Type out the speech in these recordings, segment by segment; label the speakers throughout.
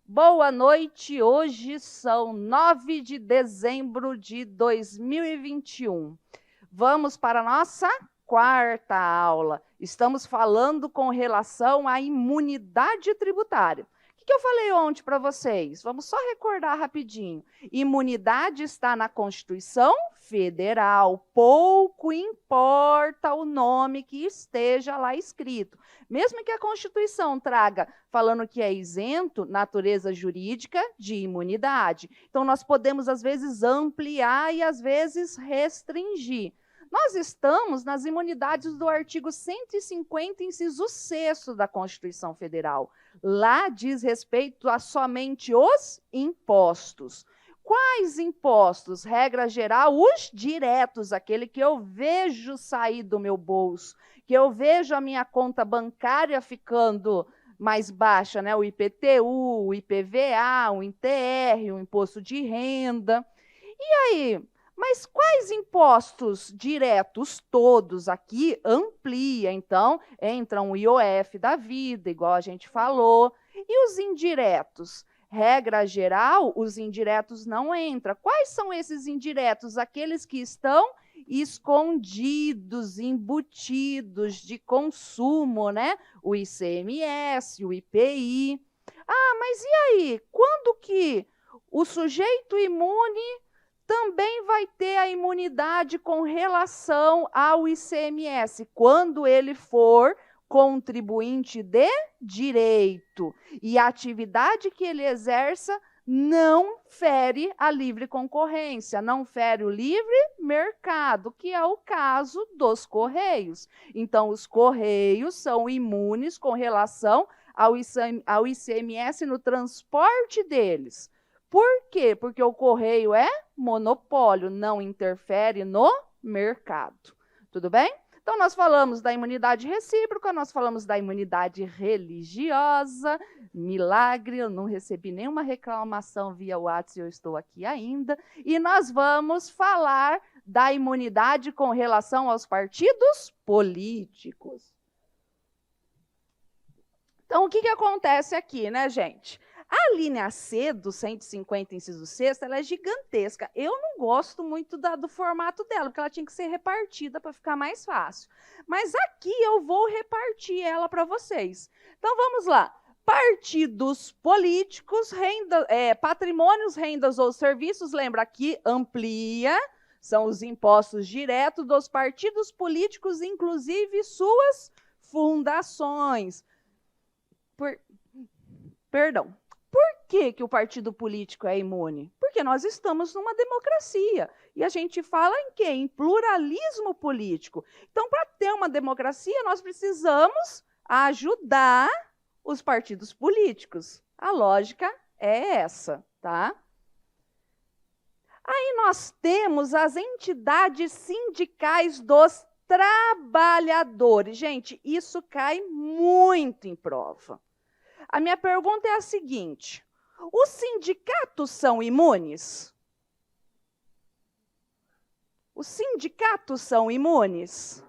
Speaker 1: Boa noite, hoje são 9 de dezembro de 2021. Vamos para a nossa quarta aula. Estamos falando com relação à imunidade tributária. O que eu falei ontem para vocês? Vamos só recordar rapidinho. Imunidade está na Constituição Federal. Pouco importa o nome que esteja lá escrito. Mesmo que a Constituição traga falando que é isento, natureza jurídica de imunidade. Então, nós podemos, às vezes, ampliar e, às vezes, restringir. Nós estamos nas imunidades do artigo 150, inciso 6º da Constituição Federal. Lá diz respeito a somente os impostos. Quais impostos? Regra geral, os diretos, aquele que eu vejo sair do meu bolso, que eu vejo a minha conta bancária ficando mais baixa, né? O IPTU, o IPVA, o INTR, o imposto de renda. E aí? Mas quais impostos diretos? Todos aqui amplia, então entram o IOF da vida, igual a gente falou. E os indiretos? Regra geral, os indiretos não entram. Quais são esses indiretos? Aqueles que estão escondidos, embutidos de consumo, né? O ICMS, o IPI. Ah, mas e aí? Quando que o sujeito imune também vai ter a imunidade com relação ao ICMS, quando ele for contribuinte de direito e a atividade que ele exerça não fere a livre concorrência, não fere o livre mercado, que é o caso dos Correios. Então, os Correios são imunes com relação ao ICMS no transporte deles. Por quê? Porque o correio é monopólio, não interfere no mercado. Tudo bem? Então, nós falamos da imunidade recíproca, nós falamos da imunidade religiosa, milagre, eu não recebi nenhuma reclamação via WhatsApp, eu estou aqui ainda. E nós vamos falar da imunidade com relação aos partidos políticos. Então, o que acontece aqui, né, gente? A linha C do 150, inciso 6, ela é gigantesca. Eu não gosto muito do formato dela, porque ela tinha que ser repartida para ficar mais fácil. Mas aqui eu vou repartir ela para vocês. Então, vamos lá. Partidos políticos, patrimônios, rendas ou serviços, lembra aqui, amplia, são os impostos diretos dos partidos políticos, inclusive suas fundações. Perdão. Por que o partido político é imune? Porque nós estamos numa democracia. E a gente fala em quê? Em pluralismo político. Então, para ter uma democracia, nós precisamos ajudar os partidos políticos. A lógica é essa, tá? Aí nós temos as entidades sindicais dos trabalhadores. Gente, isso cai muito em prova. A minha pergunta é a seguinte: os sindicatos são imunes? Os sindicatos são imunes?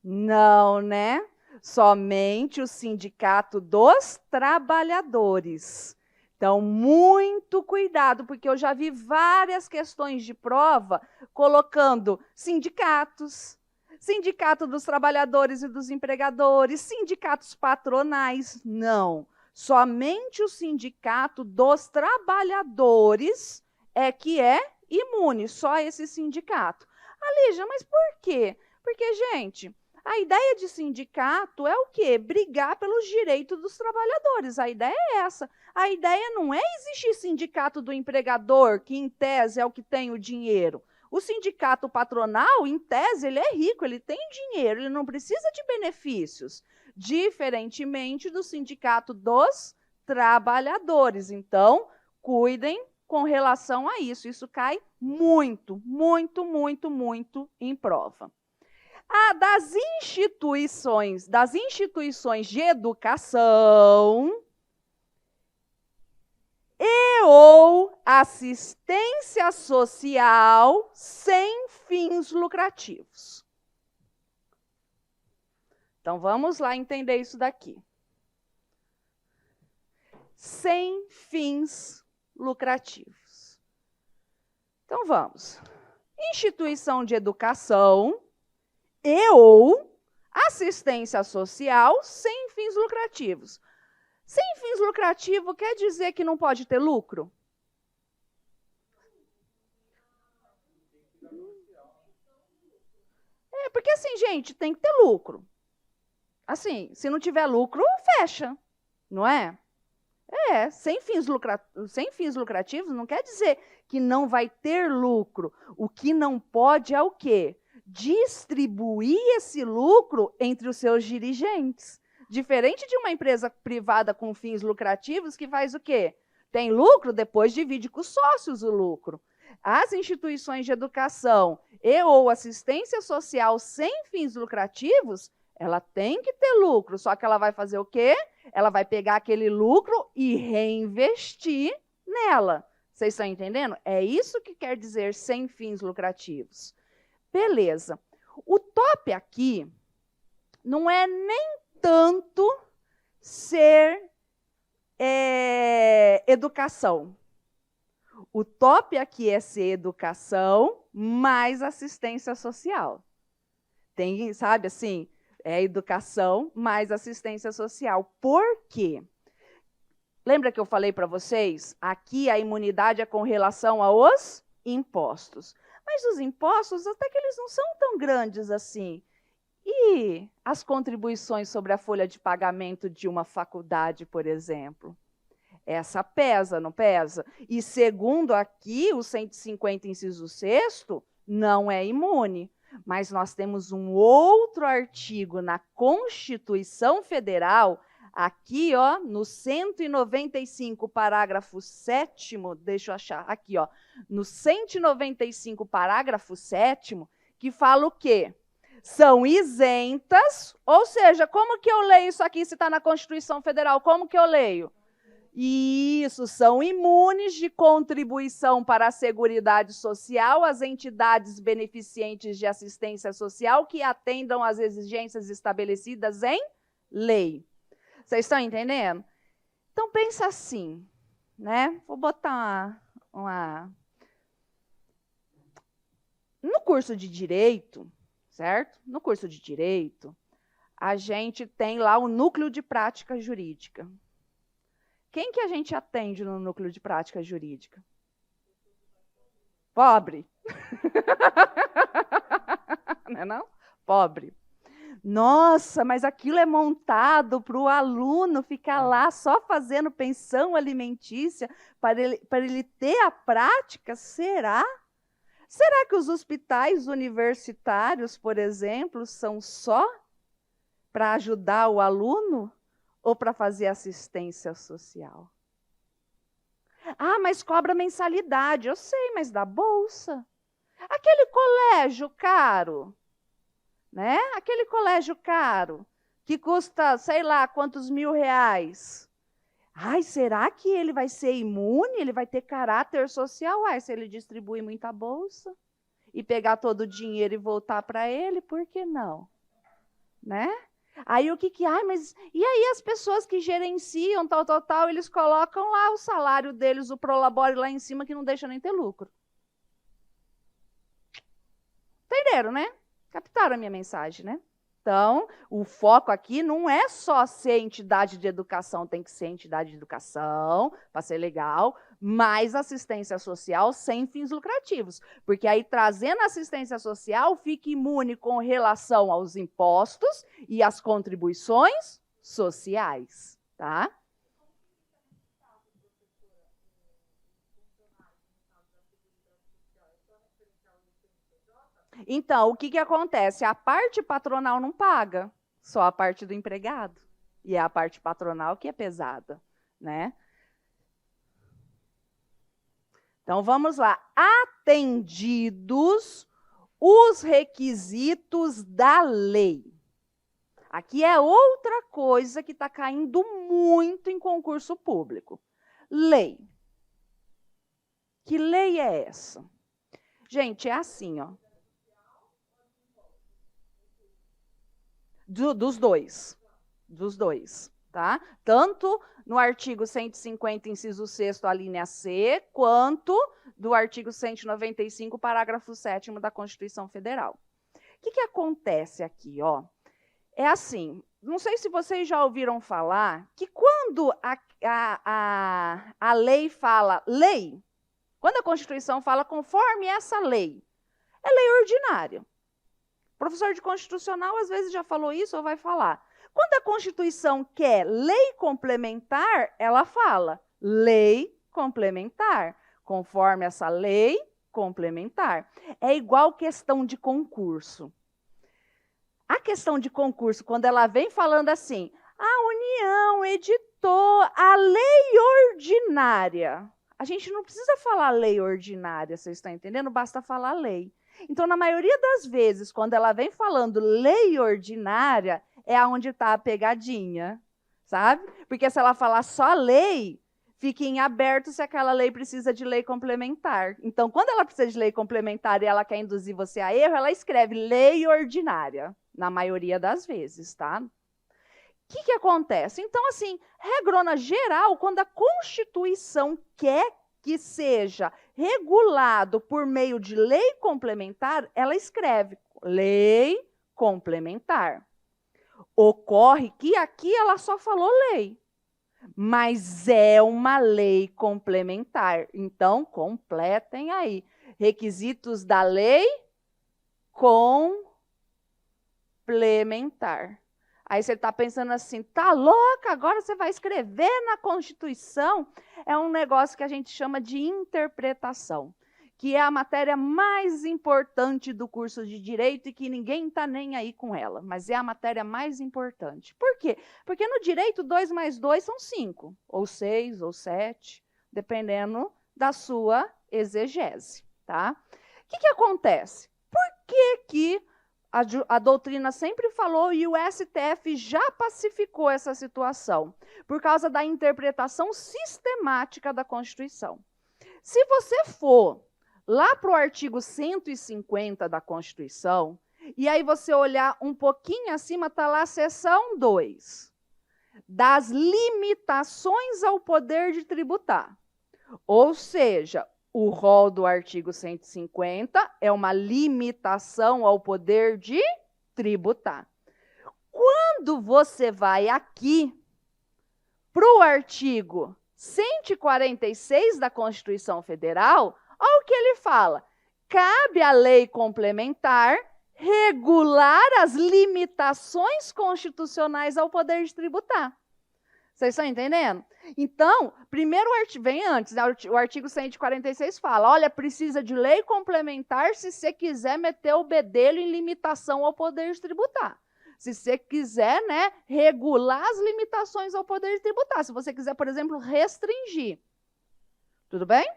Speaker 1: Não, né? Somente o sindicato dos trabalhadores. Então, muito cuidado, porque eu já vi várias questões de prova colocando sindicatos, sindicato dos trabalhadores e dos empregadores, sindicatos patronais. Não. Somente o sindicato dos trabalhadores é que é imune, só esse sindicato. Lígia, mas por quê? Porque, gente, a ideia de sindicato é o quê? Brigar pelos direitos dos trabalhadores. A ideia é essa. A ideia não é existir sindicato do empregador, que em tese é o que tem o dinheiro. O sindicato patronal, em tese, ele é rico, ele tem dinheiro, ele não precisa de benefícios, diferentemente do sindicato dos trabalhadores. Então, cuidem com relação a isso. Isso cai muito, muito, muito, muito em prova. Das instituições de educação ou assistência social sem fins lucrativos. Então, vamos lá entender isso daqui. sem fins lucrativos. Então, vamos. Instituição de educação e ou assistência social sem fins lucrativos. Sem fins lucrativos quer dizer que não pode ter lucro? Porque assim, gente, tem que ter lucro. Assim, se não tiver lucro, fecha, não é? Sem fins lucrativos não quer dizer que não vai ter lucro. O que não pode é o quê? Distribuir esse lucro entre os seus dirigentes. Diferente de uma empresa privada com fins lucrativos que faz o quê? Tem lucro, depois divide com os sócios o lucro. As instituições de educação e ou assistência social sem fins lucrativos, ela tem que ter lucro, só que ela vai fazer o quê? Ela vai pegar aquele lucro e reinvestir nela. Vocês estão entendendo? É isso que quer dizer sem fins lucrativos. Beleza. O top aqui não é nem tanto ser educação. O top aqui é ser educação mais assistência social. Tem, sabe, assim, é educação mais assistência social. Por quê? Lembra que eu falei para vocês? Aqui a imunidade é com relação aos impostos. Mas os impostos, até que eles não são tão grandes assim. E as contribuições sobre a folha de pagamento de uma faculdade, por exemplo? Essa pesa, não pesa? E segundo aqui, o 150, inciso 6º, não é imune. Mas nós temos um outro artigo na Constituição Federal, aqui, ó, no 195, parágrafo 7º, deixa eu achar, aqui, ó, no 195, parágrafo 7º, que fala o quê? São isentas, ou seja, como que eu leio isso aqui se está na Constituição Federal? Como que eu leio? Isso, são imunes de contribuição para a Seguridade Social as entidades beneficentes de assistência social que atendam às exigências estabelecidas em lei. Vocês estão entendendo? Então, pensa assim, né? Vou botar No curso de Direito, certo? No curso de Direito, a gente tem lá o núcleo de prática jurídica. Quem que a gente atende no núcleo de prática jurídica? Pobre. Não é não? Pobre. Nossa, mas aquilo é montado para o aluno ficar lá só fazendo pensão alimentícia para ele ter a prática? Será? Será que os hospitais universitários, por exemplo, são só para ajudar o aluno? Ou para fazer assistência social? Ah, mas cobra mensalidade. Eu sei, mas da bolsa. Aquele colégio caro, né? Aquele colégio caro, que custa, sei lá, quantos R$1.000. Ai, será que ele vai ser imune? Ele vai ter caráter social? Ai, se ele distribuir muita bolsa e pegar todo o dinheiro e voltar para ele, por que não? Né? Aí o que ai, mas e aí as pessoas que gerenciam tal, eles colocam lá o salário deles, o prolabore lá em cima, que não deixa nem ter lucro. Entenderam, né? Captaram a minha mensagem, né? Então, o foco aqui não é só ser entidade de educação, tem que ser entidade de educação, para ser legal, mais assistência social sem fins lucrativos. Porque aí, trazendo assistência social, fica imune com relação aos impostos e às contribuições sociais, tá? Então, o que acontece? A parte patronal não paga, só a parte do empregado. E é a parte patronal que é pesada, né? Então, vamos lá. Atendidos os requisitos da lei. Aqui é outra coisa que está caindo muito em concurso público. Lei. Que lei é essa? Gente, é assim, ó. Dos dois. tá? Tanto no artigo 150, inciso 6º, a linha C, quanto do artigo 195, parágrafo 7º da Constituição Federal. O que acontece aqui, ó? É assim, não sei se vocês já ouviram falar que quando a lei fala lei, quando a Constituição fala conforme essa lei, é lei ordinária. O professor de constitucional às vezes já falou isso ou vai falar. Quando a Constituição quer lei complementar, ela fala lei complementar, conforme essa lei complementar. É igual questão de concurso. A questão de concurso, quando ela vem falando assim, a União editou a lei ordinária. A gente não precisa falar lei ordinária, vocês estão entendendo? Basta falar lei. Então, na maioria das vezes, quando ela vem falando lei ordinária, é onde está a pegadinha, sabe? Porque se ela falar só lei, fica em aberto se aquela lei precisa de lei complementar. Então, quando ela precisa de lei complementar e ela quer induzir você a erro, ela escreve lei ordinária, na maioria das vezes, tá? O que acontece? Então, assim, regrona geral, quando a Constituição quer que seja regulado por meio de lei complementar, ela escreve lei complementar. Ocorre que aqui ela só falou lei, mas é uma lei complementar. Então, completem aí. Requisitos da lei complementar. Aí você está pensando assim, tá louca, agora você vai escrever na Constituição? É um negócio que a gente chama de interpretação, que é a matéria mais importante do curso de Direito e que ninguém está nem aí com ela, mas é a matéria mais importante. Por quê? Porque no Direito, 2 mais 2 são 5, ou 6, ou 7, dependendo da sua exegese, tá? O que acontece? Por que a doutrina sempre falou e o STF já pacificou essa situação? Por causa da interpretação sistemática da Constituição. Se você for lá para o artigo 150 da Constituição, e aí você olhar um pouquinho acima, está lá a seção 2, das limitações ao poder de tributar. Ou seja, o rol do artigo 150 é uma limitação ao poder de tributar. Quando você vai aqui para o artigo 146 da Constituição Federal, olha o que ele fala. Cabe à lei complementar regular as limitações constitucionais ao poder de tributar. Vocês estão entendendo? Então, primeiro vem antes, né? O artigo 146 fala, olha, precisa de lei complementar se você quiser meter o bedelho em limitação ao poder de tributar. Se você quiser, né, regular as limitações ao poder de tributar. Se você quiser, por exemplo, restringir. Tudo bem?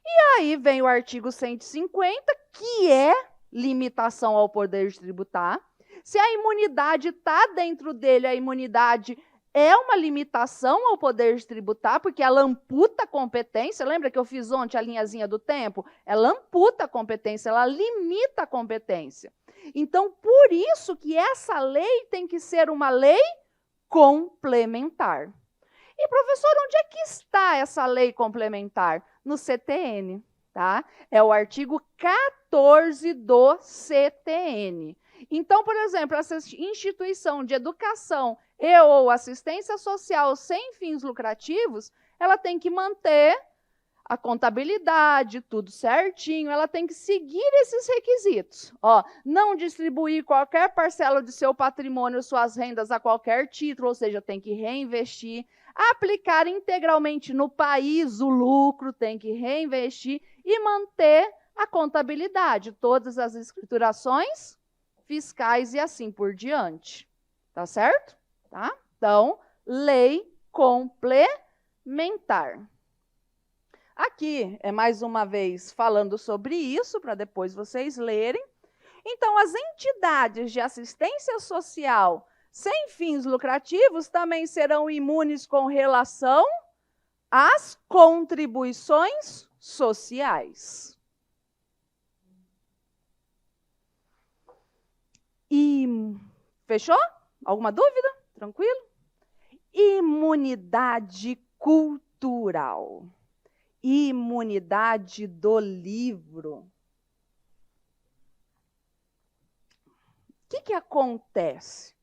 Speaker 1: E aí vem o artigo 150, que é limitação ao poder de tributar. Se a imunidade está dentro dele, a imunidade é uma limitação ao poder de tributar, porque ela amputa a competência. Lembra que eu fiz ontem a linhazinha do tempo? Ela amputa a competência, ela limita a competência. Então, por isso que essa lei tem que ser uma lei complementar. E, professor, onde é que está essa lei complementar? No CTN, tá? É o artigo 14 do CTN. Então, por exemplo, essa instituição de educação ou assistência social sem fins lucrativos, ela tem que manter a contabilidade, tudo certinho, ela tem que seguir esses requisitos. Ó, não distribuir qualquer parcela de seu patrimônio, suas rendas a qualquer título, ou seja, tem que reinvestir, aplicar integralmente no país o lucro, tem que reinvestir e manter a contabilidade, todas as escriturações fiscais e assim por diante. Tá certo? Tá? Então, lei complementar. Aqui é mais uma vez falando sobre isso, para depois vocês lerem. Então, as entidades de assistência social sem fins lucrativos também serão imunes com relação às contribuições sociais. E fechou? Alguma dúvida? Tranquilo? Imunidade cultural. Imunidade do livro. O que acontece?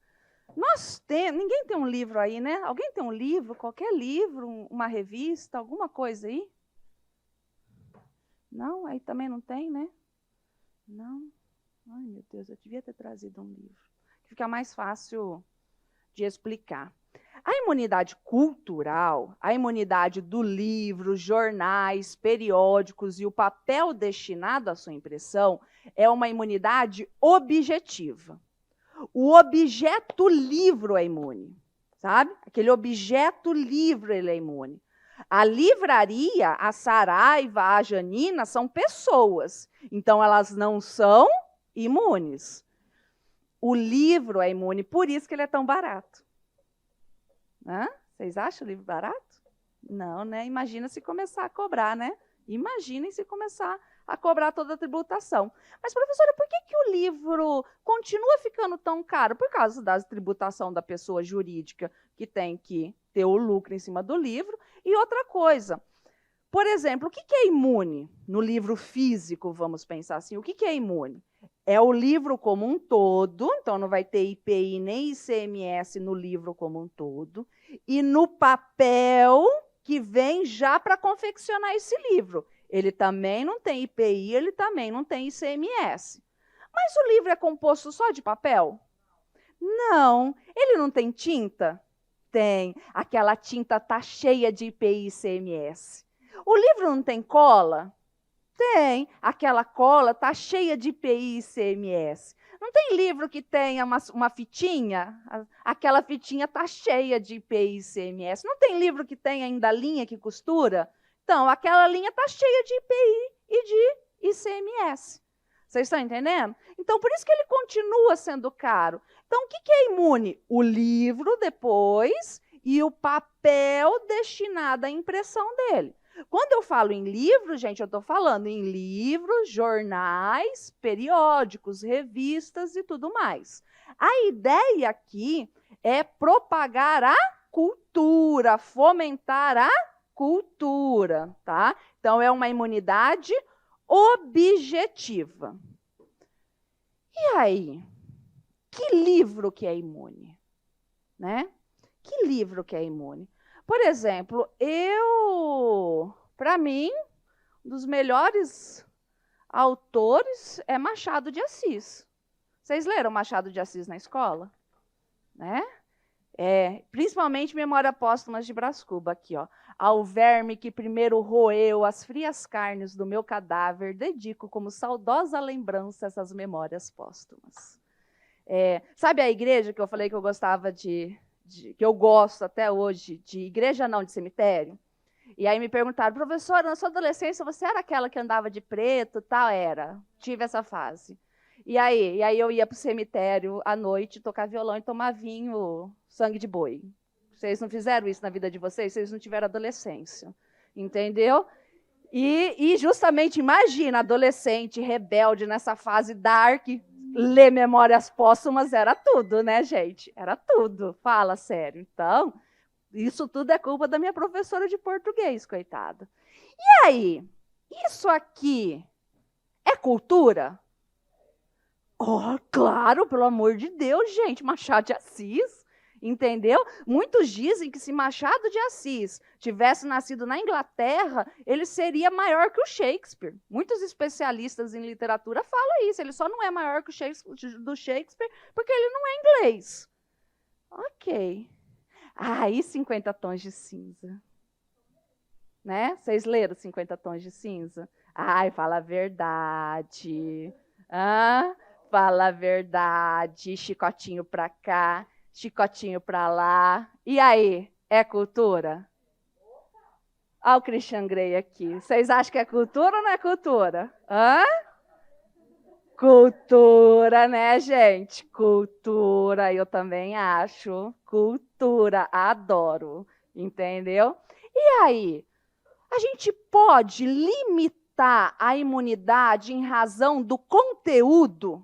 Speaker 1: Ninguém tem um livro aí, né? Alguém tem um livro, qualquer livro, uma revista, alguma coisa aí? Não? Aí também não tem, né? Não? Ai, meu Deus, eu devia ter trazido um livro. Fica mais fácil de explicar. A imunidade cultural, a imunidade do livro, jornais, periódicos e o papel destinado à sua impressão é uma imunidade objetiva. O objeto livro é imune, sabe? Aquele objeto livro ele é imune. A livraria, a Saraiva, a Janina são pessoas, então elas não são imunes. O livro é imune, por isso que ele é tão barato. Hã? Vocês acham o livro barato? Não, né? Imagina se começar a cobrar, né? Imaginem se começar a cobrar toda a tributação. Mas, professora, por que o livro continua ficando tão caro? Por causa da tributação da pessoa jurídica, que tem que ter o lucro em cima do livro. E outra coisa, por exemplo, o que é imune no livro físico, vamos pensar assim? O que é imune? É o livro como um todo, então não vai ter IPI nem ICMS no livro como um todo, e no papel que vem já para confeccionar esse livro. Ele também não tem IPI, ele também não tem ICMS. Mas o livro é composto só de papel? Não. Ele não tem tinta? Tem. Aquela tinta está cheia de IPI e ICMS. O livro não tem cola? Tem. Aquela cola está cheia de IPI e ICMS. Não tem livro que tenha uma fitinha? Aquela fitinha está cheia de IPI e ICMS. Não tem livro que tenha ainda linha que costura? Então, aquela linha está cheia de IPI e de ICMS. Vocês estão entendendo? Então, por isso que ele continua sendo caro. Então, o que é imune? O livro depois e o papel destinado à impressão dele. Quando eu falo em livro, gente, eu estou falando em livros, jornais, periódicos, revistas e tudo mais. A ideia aqui é propagar a cultura, fomentar a cultura, tá? Então, é uma imunidade objetiva. E aí? Que livro que é imune? Né? Que livro que é imune? Por exemplo, para mim, um dos melhores autores é Machado de Assis. Vocês leram Machado de Assis na escola? Né? Principalmente Memória Póstuma de Brás Cuba, aqui, ó. Ao verme que primeiro roeu as frias carnes do meu cadáver, dedico como saudosa lembrança essas memórias póstumas. Sabe a igreja que eu falei que eu gostava que eu gosto até hoje, de igreja não, de cemitério? E aí me perguntaram, professora, na sua adolescência você era aquela que andava de preto, tal? Era, tive essa fase. E aí eu ia para o cemitério à noite, tocar violão e tomar vinho, sangue de boi. Vocês não fizeram isso na vida de vocês? Vocês não tiveram adolescência, entendeu? E justamente, imagina, adolescente, rebelde, nessa fase dark, ler Memórias Póstumas era tudo, né, gente? Era tudo, fala sério. Então, isso tudo é culpa da minha professora de português, coitada. E aí, isso aqui é cultura? Oh, claro, pelo amor de Deus, gente, Machado de Assis, entendeu? Muitos dizem que se Machado de Assis tivesse nascido na Inglaterra, ele seria maior que o Shakespeare. Muitos especialistas em literatura falam isso, ele só não é maior que o Shakespeare porque ele não é inglês. Ok. E 50 Tons de Cinza? Né? Vocês leram 50 Tons de Cinza? Ai, fala a verdade. Fala a verdade, chicotinho pra cá, chicotinho pra lá. E aí, é cultura? Olha o Christian Grey aqui. Vocês acham que é cultura ou não é cultura? Cultura, né, gente? Cultura, eu também acho. Cultura, adoro, entendeu? E aí, a gente pode limitar a imunidade em razão do conteúdo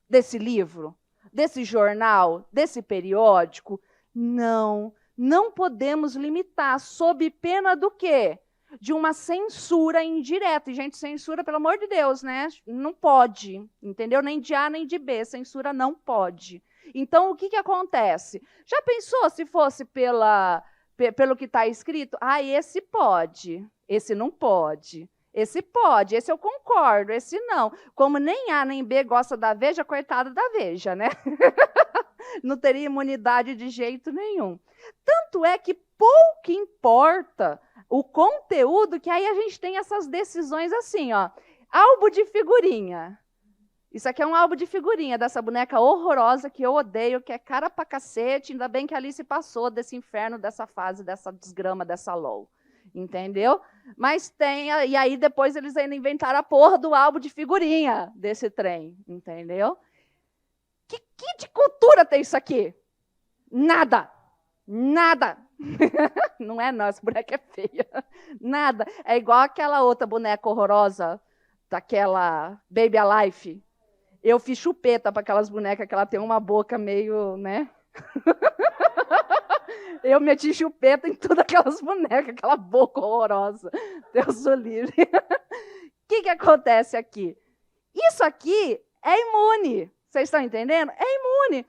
Speaker 1: desse livro, desse jornal, desse periódico? Não, Não podemos limitar, sob pena do quê? De uma censura indireta. E, gente, censura, pelo amor de Deus, né? Não pode, entendeu? Nem de A, nem de B. Censura não pode. Então, o que acontece? Já pensou se fosse pelo que está escrito? Ah, esse pode, esse não pode. Esse pode, esse eu concordo, esse não. Como nem A nem B gosta da Veja, coitada da Veja, né? Não teria imunidade de jeito nenhum. Tanto é que pouco importa o conteúdo, que aí a gente tem essas decisões assim, ó. Álbum de figurinha. Isso aqui é um álbum de figurinha dessa boneca horrorosa que eu odeio, que é cara pra cacete. Ainda bem que a Alice passou desse inferno, dessa fase, dessa desgrama, dessa LOL. Entendeu? Mas tem, e aí depois eles ainda inventaram a porra do álbum de figurinha desse trem, entendeu? Que de cultura tem isso aqui? Nada. Nada. Não é não, essa boneca é feia. Nada. É igual aquela outra boneca horrorosa, daquela Baby Alive. Eu fiz chupeta para aquelas bonecas que ela tem uma boca meio, né? Eu meti chupeta em todas aquelas bonecas, aquela boca horrorosa. Deus o livre. O que acontece aqui? Isso aqui é imune. Vocês estão entendendo? É imune.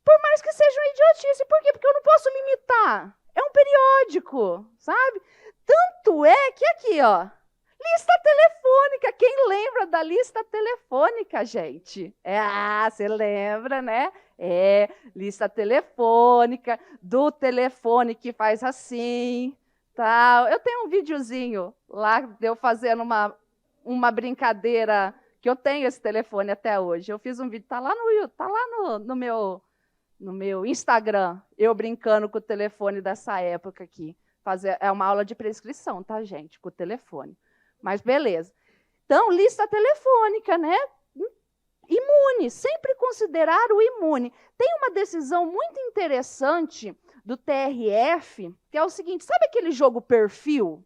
Speaker 1: Por mais que seja uma idiotice. Por quê? Porque eu não posso limitar. É um periódico, sabe? Tanto é que aqui, ó, lista telefônica. Quem lembra da lista telefônica, gente? Você lembra, né? Lista telefônica, do telefone que faz assim, tal. Eu tenho um videozinho lá de eu fazendo uma brincadeira, que eu tenho esse telefone até hoje. Eu fiz um vídeo, tá lá no meu Instagram, eu brincando com o telefone dessa época aqui. É uma aula de prescrição, tá, gente? Com o telefone. Mas beleza. Então, lista telefônica, né? Imune, sempre considerar o imune. Tem uma decisão muito interessante do TRF, que é o seguinte, sabe aquele jogo Perfil?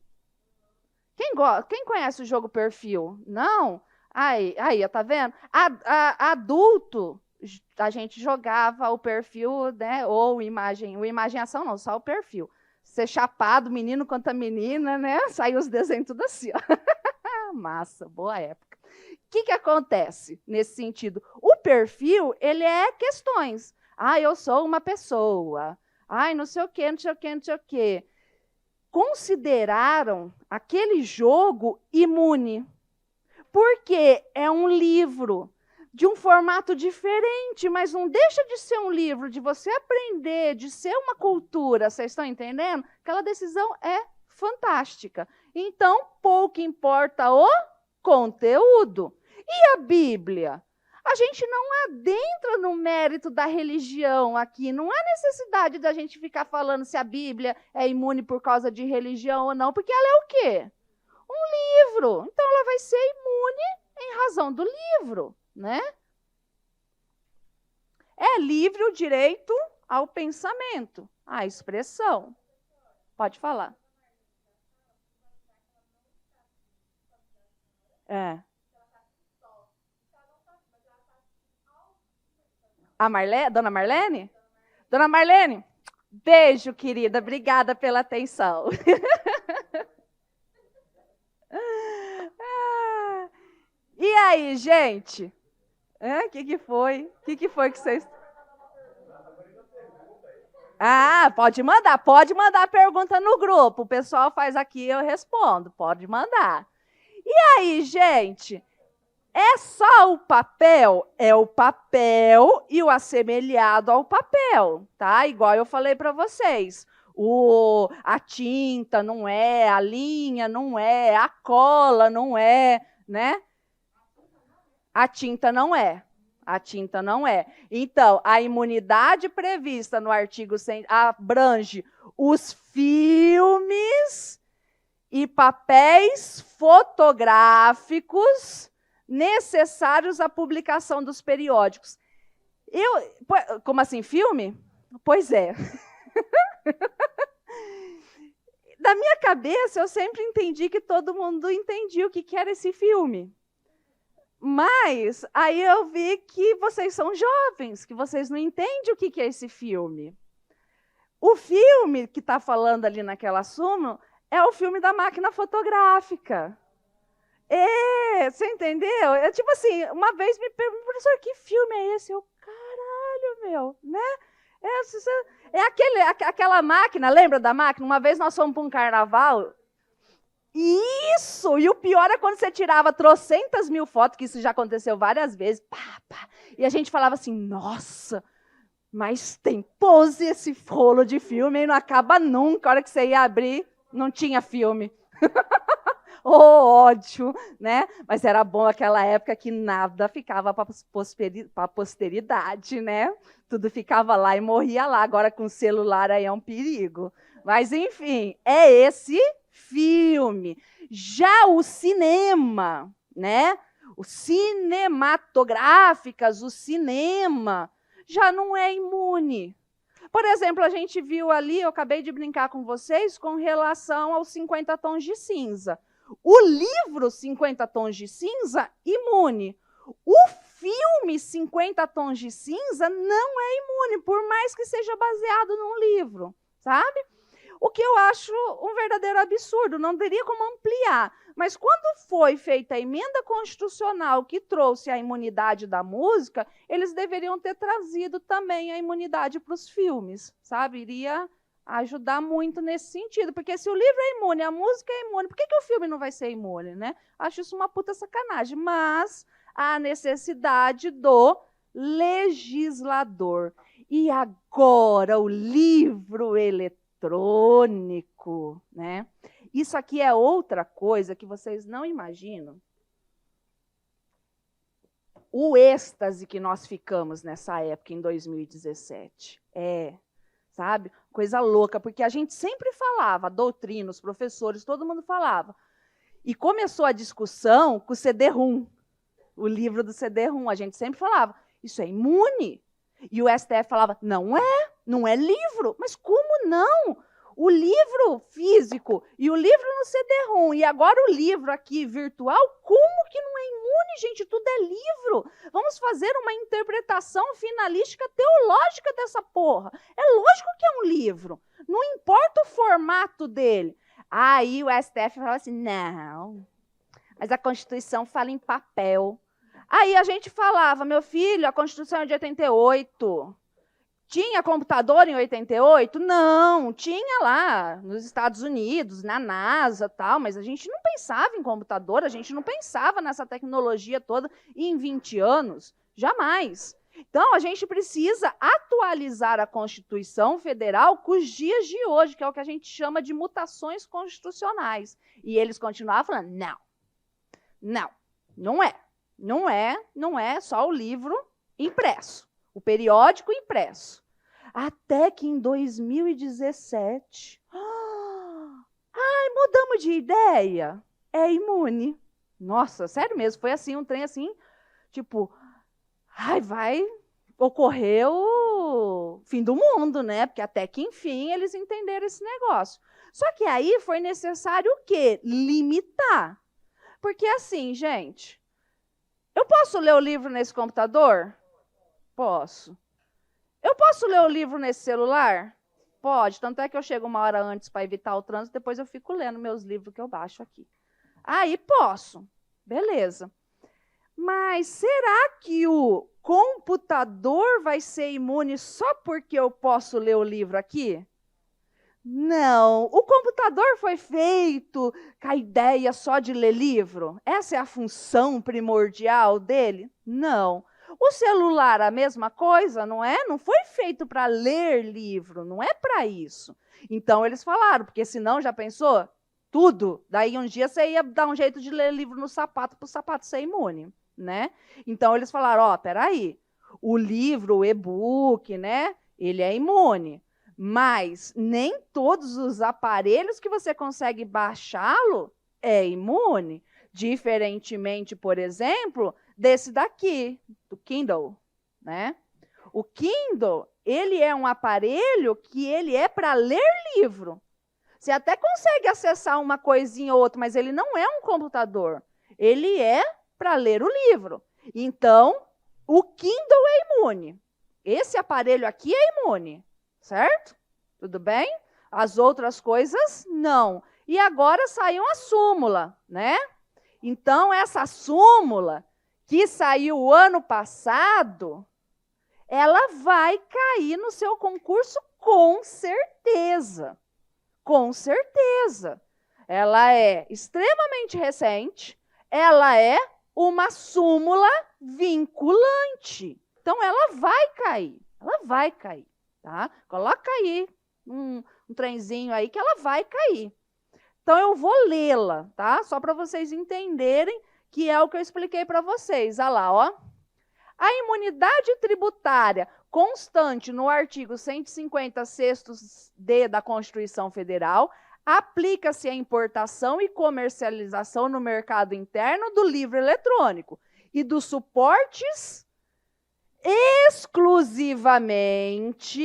Speaker 1: Quem conhece o jogo Perfil? Não? Aí, tá vendo? Adulto, a gente jogava o perfil, né? Ou imagem ação não, só o perfil. Ser chapado, menino contra menina, né? Saiu os desenhos tudo assim, ó. Massa, boa época. O que acontece nesse sentido? O perfil, ele é questões. Eu sou uma pessoa. Não sei o quê, não sei o quê, não sei o quê. Consideraram aquele jogo imune. Porque é um livro de um formato diferente, mas não deixa de ser um livro, de você aprender, de ser uma cultura. Vocês estão entendendo? Aquela decisão é fantástica. Então, pouco importa o conteúdo. E a Bíblia? A gente não adentra no mérito da religião aqui. Não há necessidade da gente ficar falando se a Bíblia é imune por causa de religião ou não, porque ela é o quê? Um livro. Então, ela vai ser imune em razão do livro, né? É livre o direito ao pensamento, à expressão. Pode falar. A Marlene? Dona Marlene? Dona Marlene, beijo, querida. Obrigada pela atenção. E aí, gente? O que foi? O que foi que vocês... pode mandar a pergunta no grupo. O pessoal faz aqui, eu respondo. Pode mandar. E aí, gente? É só o papel? É o papel e o assemelhado ao papel, tá? Igual eu falei para vocês. A tinta não é, a linha não é, a cola não é, né? A tinta não é. A tinta não é. Então, a imunidade prevista no artigo 100 abrange os filmes e papéis fotográficos necessários à publicação dos periódicos. Como assim, filme? Pois é. Da minha cabeça, eu sempre entendi que todo mundo entendia o que era esse filme. Mas aí eu vi que vocês são jovens, que vocês não entendem o que é esse filme. O filme que está falando ali naquela súmula é o filme da máquina fotográfica. Você entendeu? É tipo assim, uma vez me perguntou, professor, que filme é esse? Eu, caralho, meu, né? Aquela máquina, lembra da máquina? Uma vez nós fomos para um carnaval. Isso! E o pior é quando você tirava trocentas mil fotos, que isso já aconteceu várias vezes, e a gente falava assim, nossa, mas tem pose esse rolo de filme, e não acaba nunca. A hora que você ia abrir, não tinha filme. Ódio, né? Mas era bom aquela época que nada ficava para a posteridade, né? Tudo ficava lá e morria lá. Agora com o celular aí é um perigo. Mas, enfim, é esse filme. Já o cinema, né? Os cinematográficas, o cinema, já não é imune. Por exemplo, a gente viu ali, eu acabei de brincar com vocês, com relação aos 50 tons de cinza. O livro 50 tons de cinza, imune. O filme 50 tons de cinza não é imune, por mais que seja baseado num livro, sabe? O que eu acho um verdadeiro absurdo, não teria como ampliar. Mas quando foi feita a emenda constitucional que trouxe a imunidade da música, eles deveriam ter trazido também a imunidade para os filmes, sabe? Iria ajudar muito nesse sentido, porque se o livro é imune, a música é imune, por que o filme não vai ser imune, né? Acho isso uma puta sacanagem, mas há necessidade do legislador. E agora o livro eletrônico, né? Isso aqui é outra coisa que vocês não imaginam. O êxtase que nós ficamos nessa época, em 2017. Sabe? Coisa louca, porque a gente sempre falava, a doutrina, os professores, todo mundo falava. E começou a discussão com o CD-ROM, o livro do CD-ROM. A gente sempre falava, isso é imune. E o STF falava, não é livro. Mas como não? O livro físico e o livro no CD-ROM, e agora o livro aqui virtual, como que não é imune, gente? Tudo é livro. Vamos fazer uma interpretação finalística teológica dessa porra. É lógico que é um livro. Não importa o formato dele. Aí o STF fala assim, não, mas a Constituição fala em papel. Aí a gente falava, meu filho, a Constituição é de 88. Tinha computador em 88? Não, tinha lá nos Estados Unidos, na NASA e tal, mas a gente não pensava em computador, a gente não pensava nessa tecnologia toda em 20 anos, jamais. Então, a gente precisa atualizar a Constituição Federal com os dias de hoje, que é o que a gente chama de mutações constitucionais. E eles continuavam falando, não é só o livro impresso. O periódico impresso. Até que em 2017, mudamos de ideia. É imune. Nossa, sério mesmo, foi assim, um trem assim, tipo, vai ocorrer o fim do mundo, né? Porque até que, enfim, eles entenderam esse negócio. Só que aí foi necessário o quê? Limitar. Porque assim, gente, eu posso ler o livro nesse computador? Posso. Eu posso ler o livro nesse celular? Pode, tanto é que eu chego uma hora antes para evitar o trânsito, depois eu fico lendo meus livros que eu baixo aqui. Aí posso, beleza. Mas será que o computador vai ser imune só porque eu posso ler o livro aqui? Não, o computador foi feito com a ideia só de ler livro? Essa é a função primordial dele? Não. O celular, a mesma coisa, não é? Não foi feito para ler livro, não é para isso. Então, eles falaram, porque senão, já pensou? Tudo. Daí, um dia, você ia dar um jeito de ler livro no sapato, para o sapato ser imune, né? Então, eles falaram, peraí, o livro, o e-book, né? Ele é imune. Mas nem todos os aparelhos que você consegue baixá-lo é imune. Diferentemente, por exemplo, desse daqui, do Kindle, né? O Kindle, ele é um aparelho que ele é para ler livro. Você até consegue acessar uma coisinha ou outra, mas ele não é um computador. Ele é para ler o livro. Então, o Kindle é imune. Esse aparelho aqui é imune, certo? Tudo bem? As outras coisas, não. E agora saiu a súmula, né? Então, essa súmula que saiu ano passado, ela vai cair no seu concurso com certeza. Com certeza. Ela é extremamente recente, ela é uma súmula vinculante. Então, ela vai cair, tá? Coloca aí um trenzinho aí que ela vai cair. Então, eu vou lê-la, tá? Só para vocês entenderem que é o que eu expliquei para vocês. Olha lá, ó. A imunidade tributária constante no artigo 150, 6º-D da Constituição Federal aplica-se à importação e comercialização no mercado interno do livro eletrônico e dos suportes exclusivamente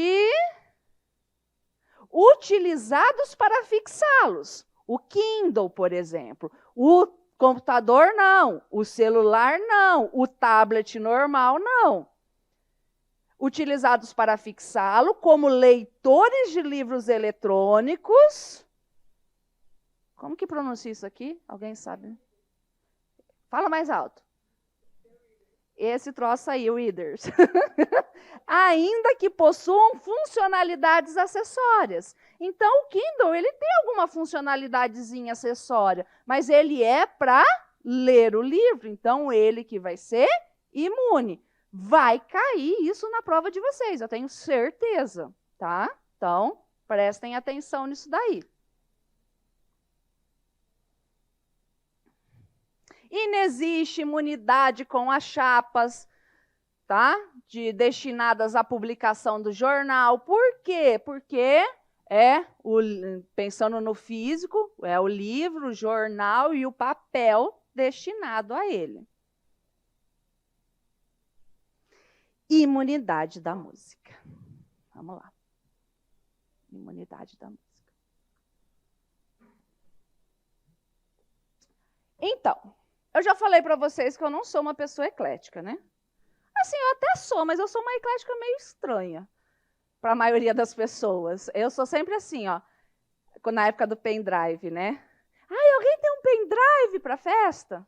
Speaker 1: utilizados para fixá-los. O Kindle, por exemplo. O computador, não. O celular, não. O tablet normal, não. Utilizados para fixá-lo como leitores de livros eletrônicos. Como que pronuncia isso aqui? Alguém sabe? Fala mais alto. Esse troço aí, readers. Ainda que possuam funcionalidades acessórias. Então, o Kindle, ele tem alguma funcionalidadezinha acessória, mas ele é para ler o livro. Então, ele que vai ser imune. Vai cair isso na prova de vocês, eu tenho certeza, tá? Então, prestem atenção nisso daí. Inexiste imunidade com as chapas, tá? Destinadas à publicação do jornal. Por quê? Porque pensando no físico, é o livro, o jornal e o papel destinado a ele. Imunidade da música. Vamos lá. Imunidade da música. Então, eu já falei para vocês que eu não sou uma pessoa eclética, né? Assim, eu até sou, mas eu sou uma eclética meio estranha para a maioria das pessoas. Eu sou sempre assim, ó, na época do pendrive, né? Ai, alguém tem um pendrive para festa?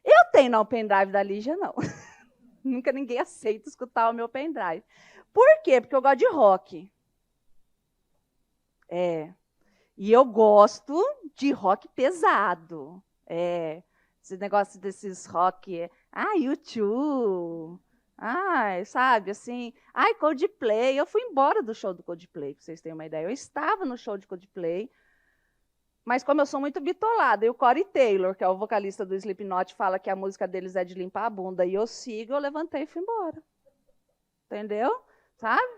Speaker 1: Eu tenho, não, o pendrive da Lígia, não. Nunca ninguém aceita escutar o meu pendrive. Por quê? Porque eu gosto de rock. E eu gosto de rock pesado. Esse negócio desses rock, U2, sabe, assim, Coldplay. Eu fui embora do show do Coldplay, para vocês terem uma ideia. Eu estava no show de Coldplay, mas como eu sou muito bitolada, e o Corey Taylor, que é o vocalista do Slipknot, fala que a música deles é de limpar a bunda, e eu sigo, eu levantei e fui embora. Entendeu? Sabe?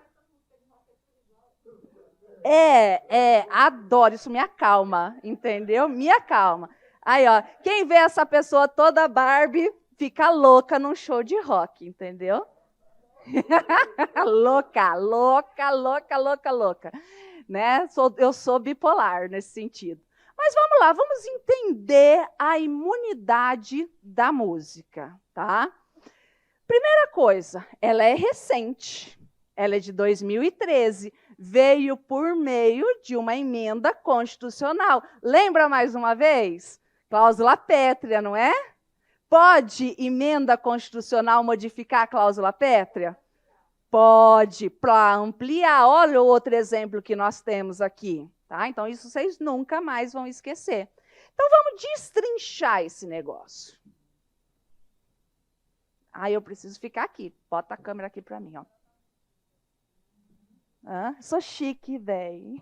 Speaker 1: Adoro, isso me acalma, entendeu? Me acalma. Aí, ó, quem vê essa pessoa toda Barbie fica louca num show de rock, entendeu? Louca, louca, louca, louca, louca. Né? Eu sou bipolar nesse sentido. Mas vamos lá, vamos entender a imunidade da música, tá? Primeira coisa, ela é recente. Ela é de 2013. Veio por meio de uma emenda constitucional. Lembra mais uma vez? Cláusula pétrea, não é? Pode emenda constitucional modificar a cláusula pétrea? Pode, para ampliar. Olha o outro exemplo que nós temos aqui. Tá? Então, isso vocês nunca mais vão esquecer. Então, vamos destrinchar esse negócio. Eu preciso ficar aqui. Bota a câmera aqui para mim, ó. Sou chique, velho.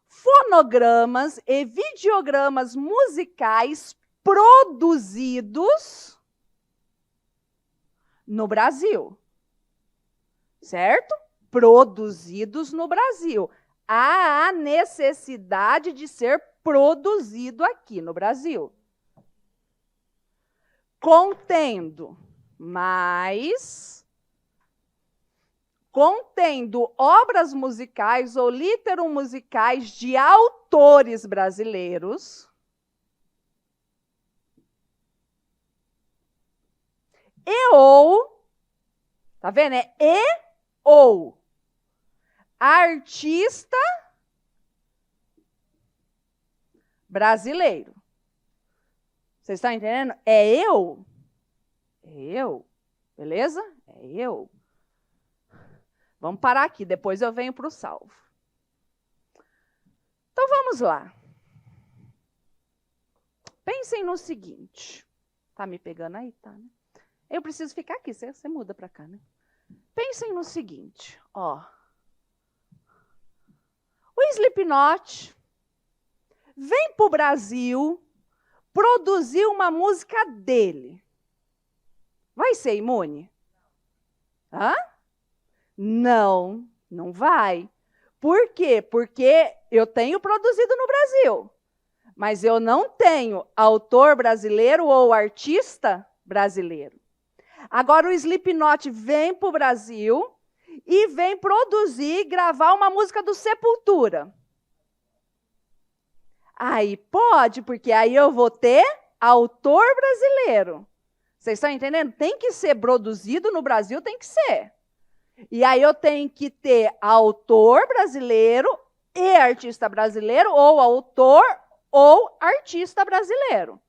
Speaker 1: Fonogramas e videogramas musicais produzidos no Brasil. Certo? Produzidos no Brasil. Há a necessidade de ser produzido aqui no Brasil. Contendo obras musicais ou literomusicais de autores brasileiros tá vendo? Ou artista brasileiro. Vocês estão entendendo? É eu. É eu. Beleza? É eu. Vamos parar aqui, depois eu venho para o salvo. Então vamos lá. Pensem no seguinte. Tá me pegando aí? Tá, né? Eu preciso ficar aqui, você muda para cá, né? Pensem no seguinte, ó. O Slipknot vem para o Brasil produzir uma música dele. Vai ser imune? Hã? Não, não vai. Por quê? Porque eu tenho produzido no Brasil, mas eu não tenho autor brasileiro ou artista brasileiro. Agora o Slipknot vem para o Brasil e vem produzir, gravar uma música do Sepultura. Aí pode, porque aí eu vou ter autor brasileiro. Vocês estão entendendo? Tem que ser produzido no Brasil, tem que ser. E aí eu tenho que ter autor brasileiro e artista brasileiro, ou autor ou artista brasileiro.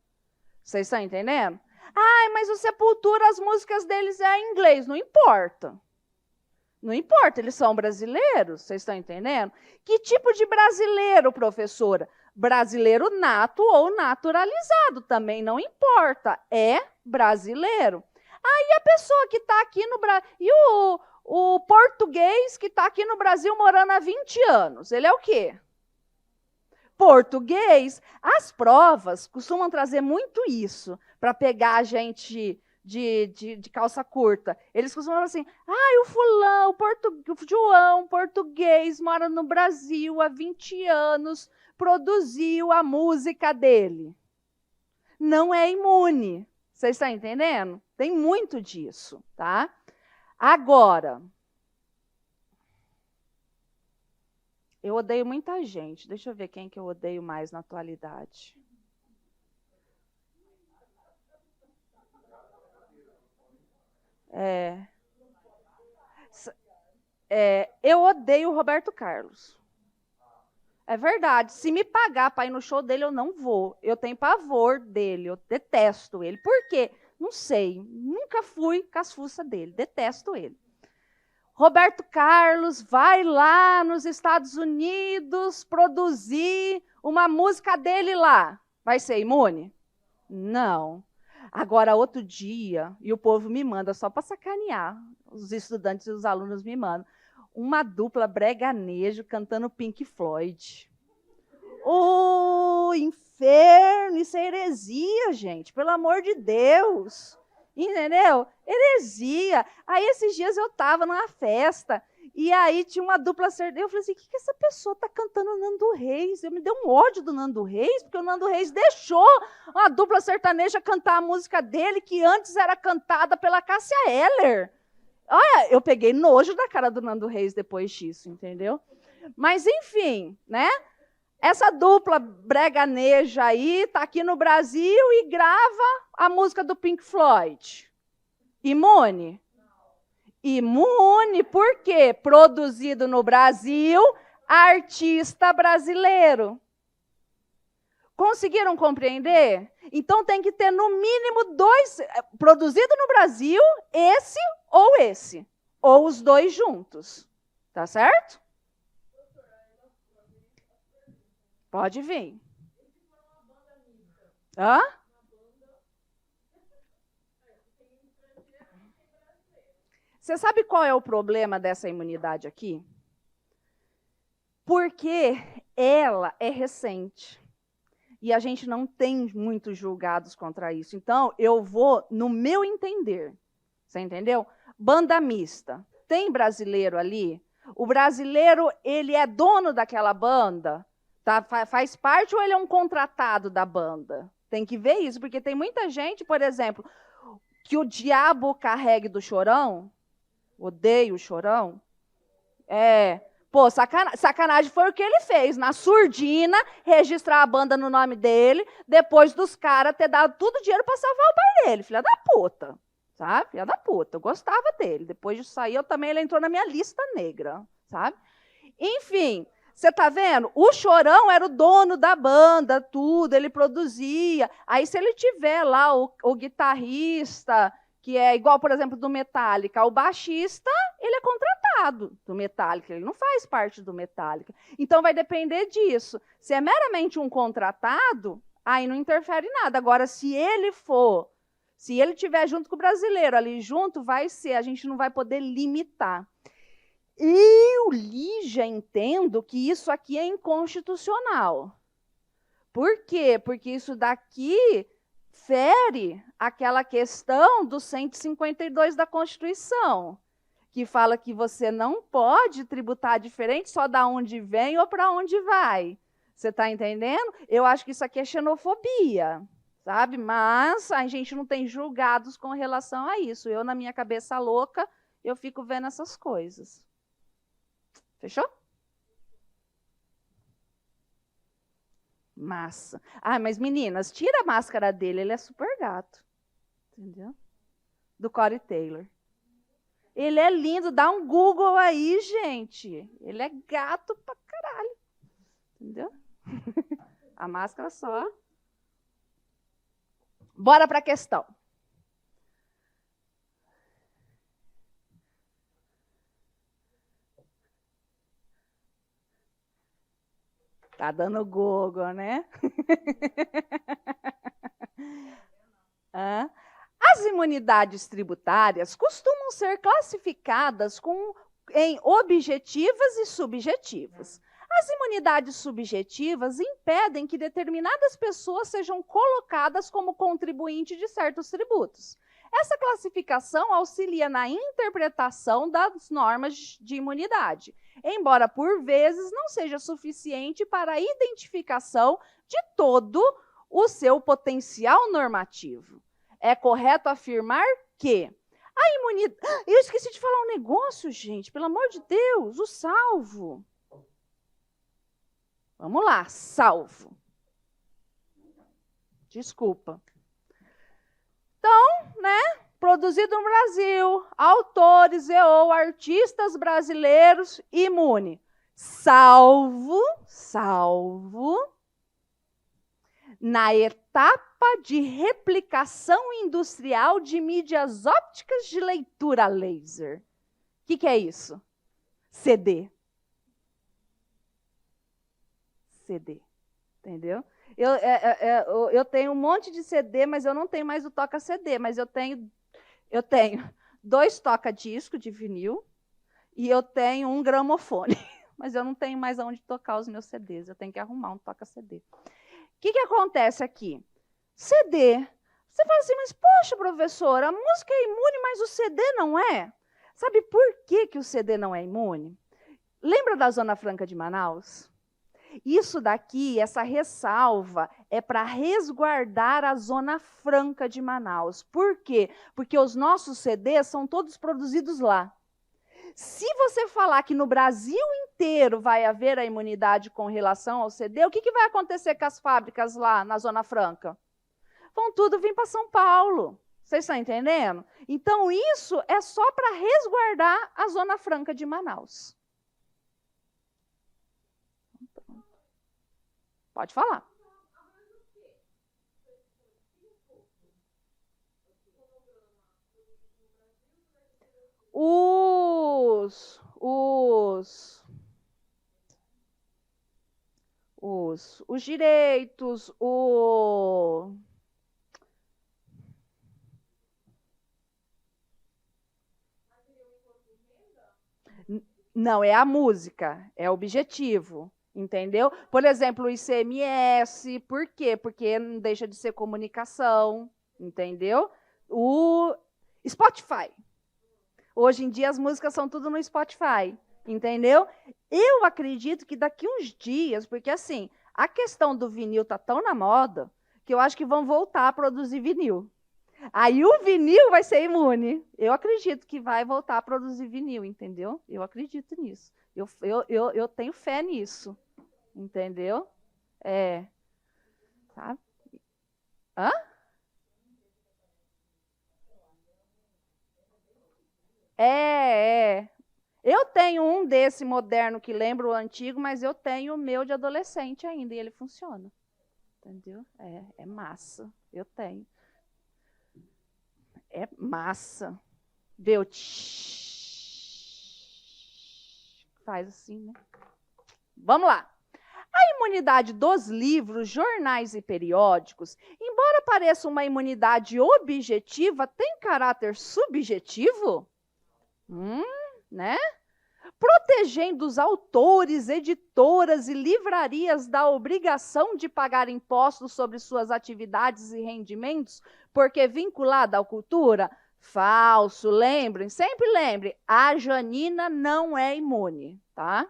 Speaker 1: Vocês estão entendendo? Ai, mas o Sepultura, as músicas deles é em inglês. Não importa. Não importa, eles são brasileiros. Vocês estão entendendo? Que tipo de brasileiro, professora? Brasileiro nato ou naturalizado, também não importa, é brasileiro. Aí a pessoa que está aqui no Brasil, e o português que está aqui no Brasil morando há 20 anos, ele é o quê? Português. As provas costumam trazer muito isso, para pegar a gente de calça curta. Eles costumam falar assim, o fulano, o João, português, mora no Brasil há 20 anos, produziu a música dele. Não é imune. Vocês estão entendendo? Tem muito disso, tá? Agora, eu odeio muita gente. Deixa eu ver quem que eu odeio mais na atualidade. Eu odeio o Roberto Carlos. É verdade. Se me pagar para ir no show dele, eu não vou. Eu tenho pavor dele, eu detesto ele. Por quê? Não sei. Nunca fui com as fuças dele. Detesto ele. Roberto Carlos vai lá nos Estados Unidos produzir uma música dele lá. Vai ser imune? Não. Agora, outro dia, e o povo me manda só para sacanear, os estudantes e os alunos me mandam, uma dupla breganejo cantando Pink Floyd. Inferno, isso é heresia, gente, pelo amor de Deus. Entendeu? Heresia. Aí, esses dias eu estava numa festa, e aí tinha uma dupla sertaneja. Eu falei assim, o que essa pessoa está cantando Nando Reis? Eu me dei um ódio do Nando Reis, porque o Nando Reis deixou a dupla sertaneja cantar a música dele, que antes era cantada pela Cássia Eller. Olha, eu peguei nojo da cara do Nando Reis depois disso, entendeu? Mas, enfim, né? Essa dupla breganeja aí está aqui no Brasil e grava a música do Pink Floyd. Imune? Imune, por quê? Produzido no Brasil, artista brasileiro. Conseguiram compreender? Então tem que ter no mínimo 2, produzido no Brasil, esse, ou os dois juntos. Tá certo? Pode vir. Hã? Você sabe qual é o problema dessa imunidade aqui? Porque ela é recente. E a gente não tem muitos julgados contra isso. Então, eu vou no meu entender. Você entendeu? Banda mista. Tem brasileiro ali? O brasileiro, ele é dono daquela banda? Tá? Faz parte ou ele é um contratado da banda? Tem que ver isso, porque tem muita gente, por exemplo, que o diabo carregue do Chorão. Odeio o Chorão. Pô, sacanagem foi o que ele fez, na surdina, registrar a banda no nome dele, depois dos caras ter dado tudo dinheiro para salvar o pai dele. Filha da puta, sabe? Filha da puta, eu gostava dele. Depois disso aí, ele entrou na minha lista negra, sabe? Enfim, você está vendo? O Chorão era o dono da banda, tudo, ele produzia. Aí, se ele tiver lá o guitarrista, que é igual, por exemplo, do Metallica, o baixista, ele é contratado do Metallica, ele não faz parte do Metallica. Então, vai depender disso. Se é meramente um contratado, aí não interfere nada. Agora, se ele tiver junto com o brasileiro ali junto, vai ser, a gente não vai poder limitar. Eu já entendo que isso aqui é inconstitucional. Por quê? Porque isso daqui fere aquela questão do 152 da Constituição, que fala que você não pode tributar diferente só da onde vem ou para onde vai. Você está entendendo? Eu acho que isso aqui é xenofobia, sabe? Mas a gente não tem julgados com relação a isso. Eu, na minha cabeça louca, eu fico vendo essas coisas. Fechou? Massa. Ah, mas meninas, tira a máscara dele, ele é super gato. Entendeu? Do Corey Taylor. Ele é lindo, dá um Google aí, gente. Ele é gato pra caralho. Entendeu? A máscara só. Bora pra questão. Tá dando Google, né? As imunidades tributárias costumam ser classificadas em objetivas e subjetivas. As imunidades subjetivas impedem que determinadas pessoas sejam colocadas como contribuinte de certos tributos. Essa classificação auxilia na interpretação das normas de imunidade, embora por vezes não seja suficiente para a identificação de todo o seu potencial normativo. É correto afirmar que a imunidade... Eu esqueci de falar um negócio, gente, pelo amor de Deus, o salvo. Vamos lá, salvo. Desculpa. Então, né, produzido no Brasil, autores e ou artistas brasileiros, imune. Salvo, na etapa de replicação industrial de mídias ópticas de leitura laser. O que é isso? CD. CD, entendeu? Eu tenho um monte de CD, mas eu não tenho mais o toca-CD, mas eu tenho 2 toca-disco de vinil e eu tenho um gramofone, mas eu não tenho mais aonde tocar os meus CDs, eu tenho que arrumar um toca-CD. O que acontece aqui? CD. Você fala assim, mas poxa, professora, a música é imune, mas o CD não é? Sabe por que o CD não é imune? Lembra da Zona Franca de Manaus? Isso daqui, essa ressalva, é para resguardar a Zona Franca de Manaus. Por quê? Porque os nossos CDs são todos produzidos lá. Se você falar que no Brasil inteiro vai haver a imunidade com relação ao CD, o que vai acontecer com as fábricas lá na Zona Franca? Vão tudo vir para São Paulo. Vocês estão entendendo? Então, isso é só para resguardar a Zona Franca de Manaus. Pode falar. Os direitos, Não, é a música, é o objetivo, entendeu? Por exemplo, o ICMS, por quê? Porque não deixa de ser comunicação, entendeu? O Spotify. Hoje em dia as músicas são tudo no Spotify, entendeu? Eu acredito que daqui uns dias, porque assim, a questão do vinil tá tão na moda, que eu acho que vão voltar a produzir vinil. Aí o vinil vai ser imune. Eu acredito que vai voltar a produzir vinil, entendeu? Eu acredito nisso. Eu tenho fé nisso, entendeu? É. Tá? Hã? É. Eu tenho um desse moderno que lembra o antigo, mas eu tenho o meu de adolescente ainda, e ele funciona. Entendeu? É massa. Eu tenho. É massa. Deu. Faz assim, né? Vamos lá. A imunidade dos livros, jornais e periódicos, embora pareça uma imunidade objetiva, tem caráter subjetivo? Né? Protegendo os autores, editoras e livrarias da obrigação de pagar impostos sobre suas atividades e rendimentos, porque vinculada à cultura? Falso. Lembrem, sempre lembrem, a Janina não é imune, tá?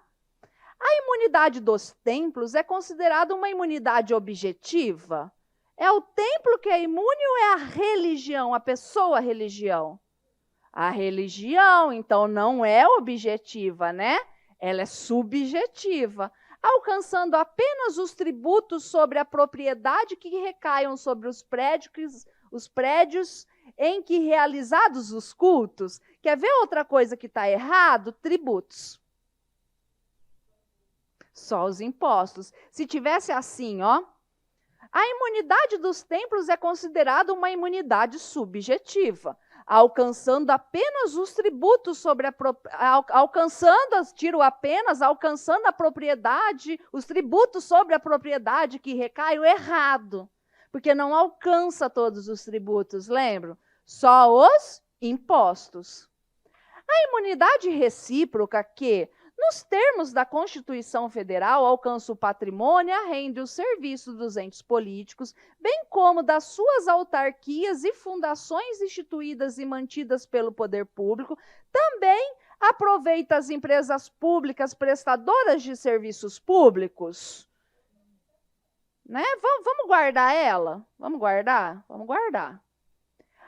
Speaker 1: A imunidade dos templos é considerada uma imunidade objetiva? É o templo que é imune ou é a religião, a pessoa religião? A religião, então, não é objetiva, né? Ela é subjetiva, alcançando apenas os tributos sobre a propriedade que recaiam sobre os prédios em que realizados os cultos. Quer ver outra coisa que está errado? Tributos. Só os impostos. Se tivesse assim, ó, a imunidade dos templos é considerada uma imunidade subjetiva, alcançando apenas os tributos sobre alcançando a propriedade, os tributos sobre a propriedade que recai o errado, porque não alcança todos os tributos, lembram? Só os impostos. A imunidade recíproca que, nos termos da Constituição Federal, alcança o patrimônio, a renda e os serviços dos entes políticos, bem como das suas autarquias e fundações instituídas e mantidas pelo poder público, também aproveita as empresas públicas prestadoras de serviços públicos. Né? Vamos guardar ela? Vamos guardar? Vamos guardar.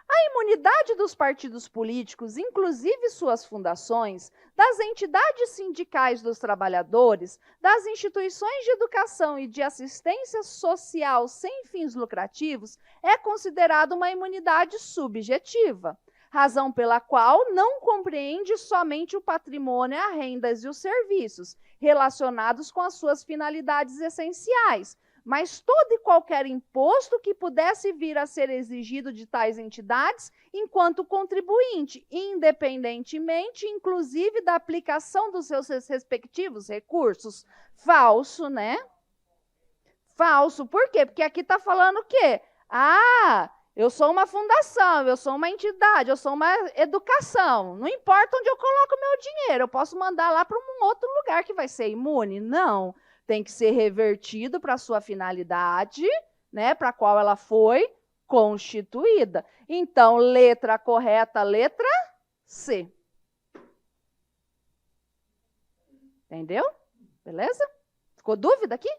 Speaker 1: A imunidade dos partidos políticos, inclusive suas fundações, das entidades sindicais dos trabalhadores, das instituições de educação e de assistência social sem fins lucrativos, é considerada uma imunidade subjetiva, razão pela qual não compreende somente o patrimônio, as rendas e os serviços relacionados com as suas finalidades essenciais, mas todo e qualquer imposto que pudesse vir a ser exigido de tais entidades enquanto contribuinte, independentemente, inclusive, da aplicação dos seus respectivos recursos. Falso, né? Falso. Por quê? Porque aqui está falando o quê? Ah, eu sou uma fundação, eu sou uma entidade, eu sou uma educação. Não importa onde eu coloco meu dinheiro, eu posso mandar lá para um outro lugar que vai ser imune? Não. Tem que ser revertido para a sua finalidade, né, para a qual ela foi constituída. Então, letra correta, letra C. Entendeu? Beleza? Ficou dúvida aqui?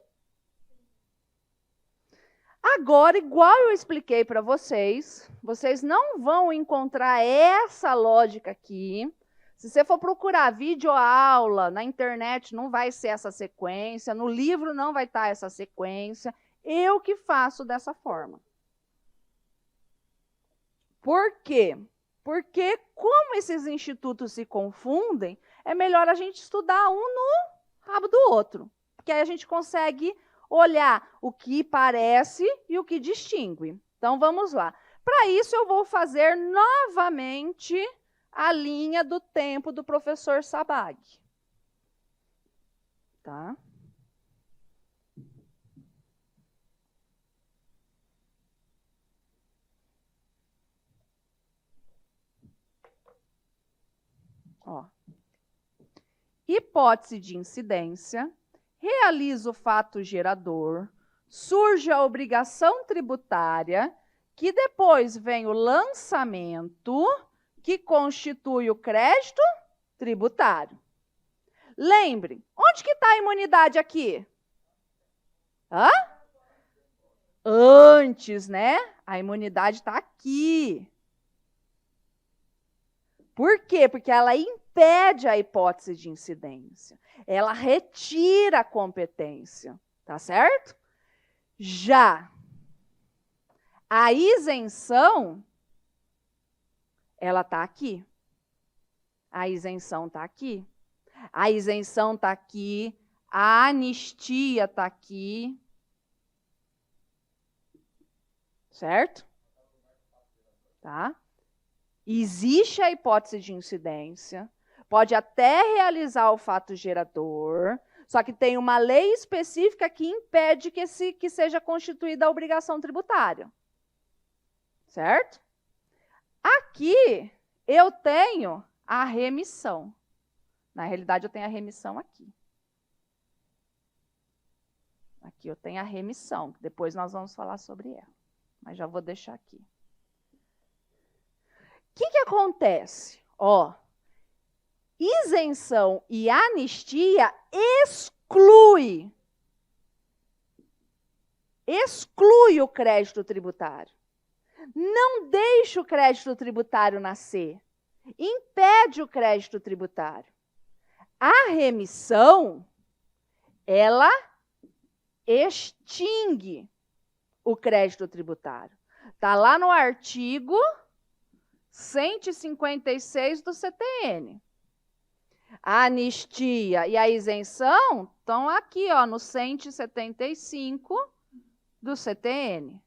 Speaker 1: Agora, igual eu expliquei para vocês, vocês não vão encontrar essa lógica aqui. Se você for procurar videoaula na internet, não vai ser essa sequência, no livro não vai estar essa sequência. Eu que faço dessa forma. Por quê? Porque, como esses institutos se confundem, é melhor a gente estudar um no rabo do outro. Porque aí a gente consegue olhar o que parece e o que distingue. Então, vamos lá. Para isso, eu vou fazer novamente a linha do tempo do professor Sabag. Tá? Ó. Hipótese de incidência, realiza o fato gerador, surge a obrigação tributária, que depois vem o lançamento, que constitui o crédito tributário. Lembrem, onde que está a imunidade aqui? Hã? Antes, né? A imunidade está aqui. Por quê? Porque ela impede a hipótese de incidência. Ela retira a competência, tá certo? Já a isenção, ela está aqui. A isenção está aqui. A isenção está aqui, a anistia está aqui. Certo? Tá? Existe a hipótese de incidência, pode até realizar o fato gerador, só que tem uma lei específica que impede que seja constituída a obrigação tributária. Certo? Aqui eu tenho a remissão. Na realidade, eu tenho a remissão aqui. Aqui eu tenho a remissão, depois nós vamos falar sobre ela. Mas já vou deixar aqui. O que acontece? Ó, isenção e anistia exclui o crédito tributário. Não deixa o crédito tributário nascer. Impede o crédito tributário. A remissão, ela extingue o crédito tributário. Está lá no artigo 156 do CTN. A anistia e a isenção estão aqui, ó, no 175 do CTN.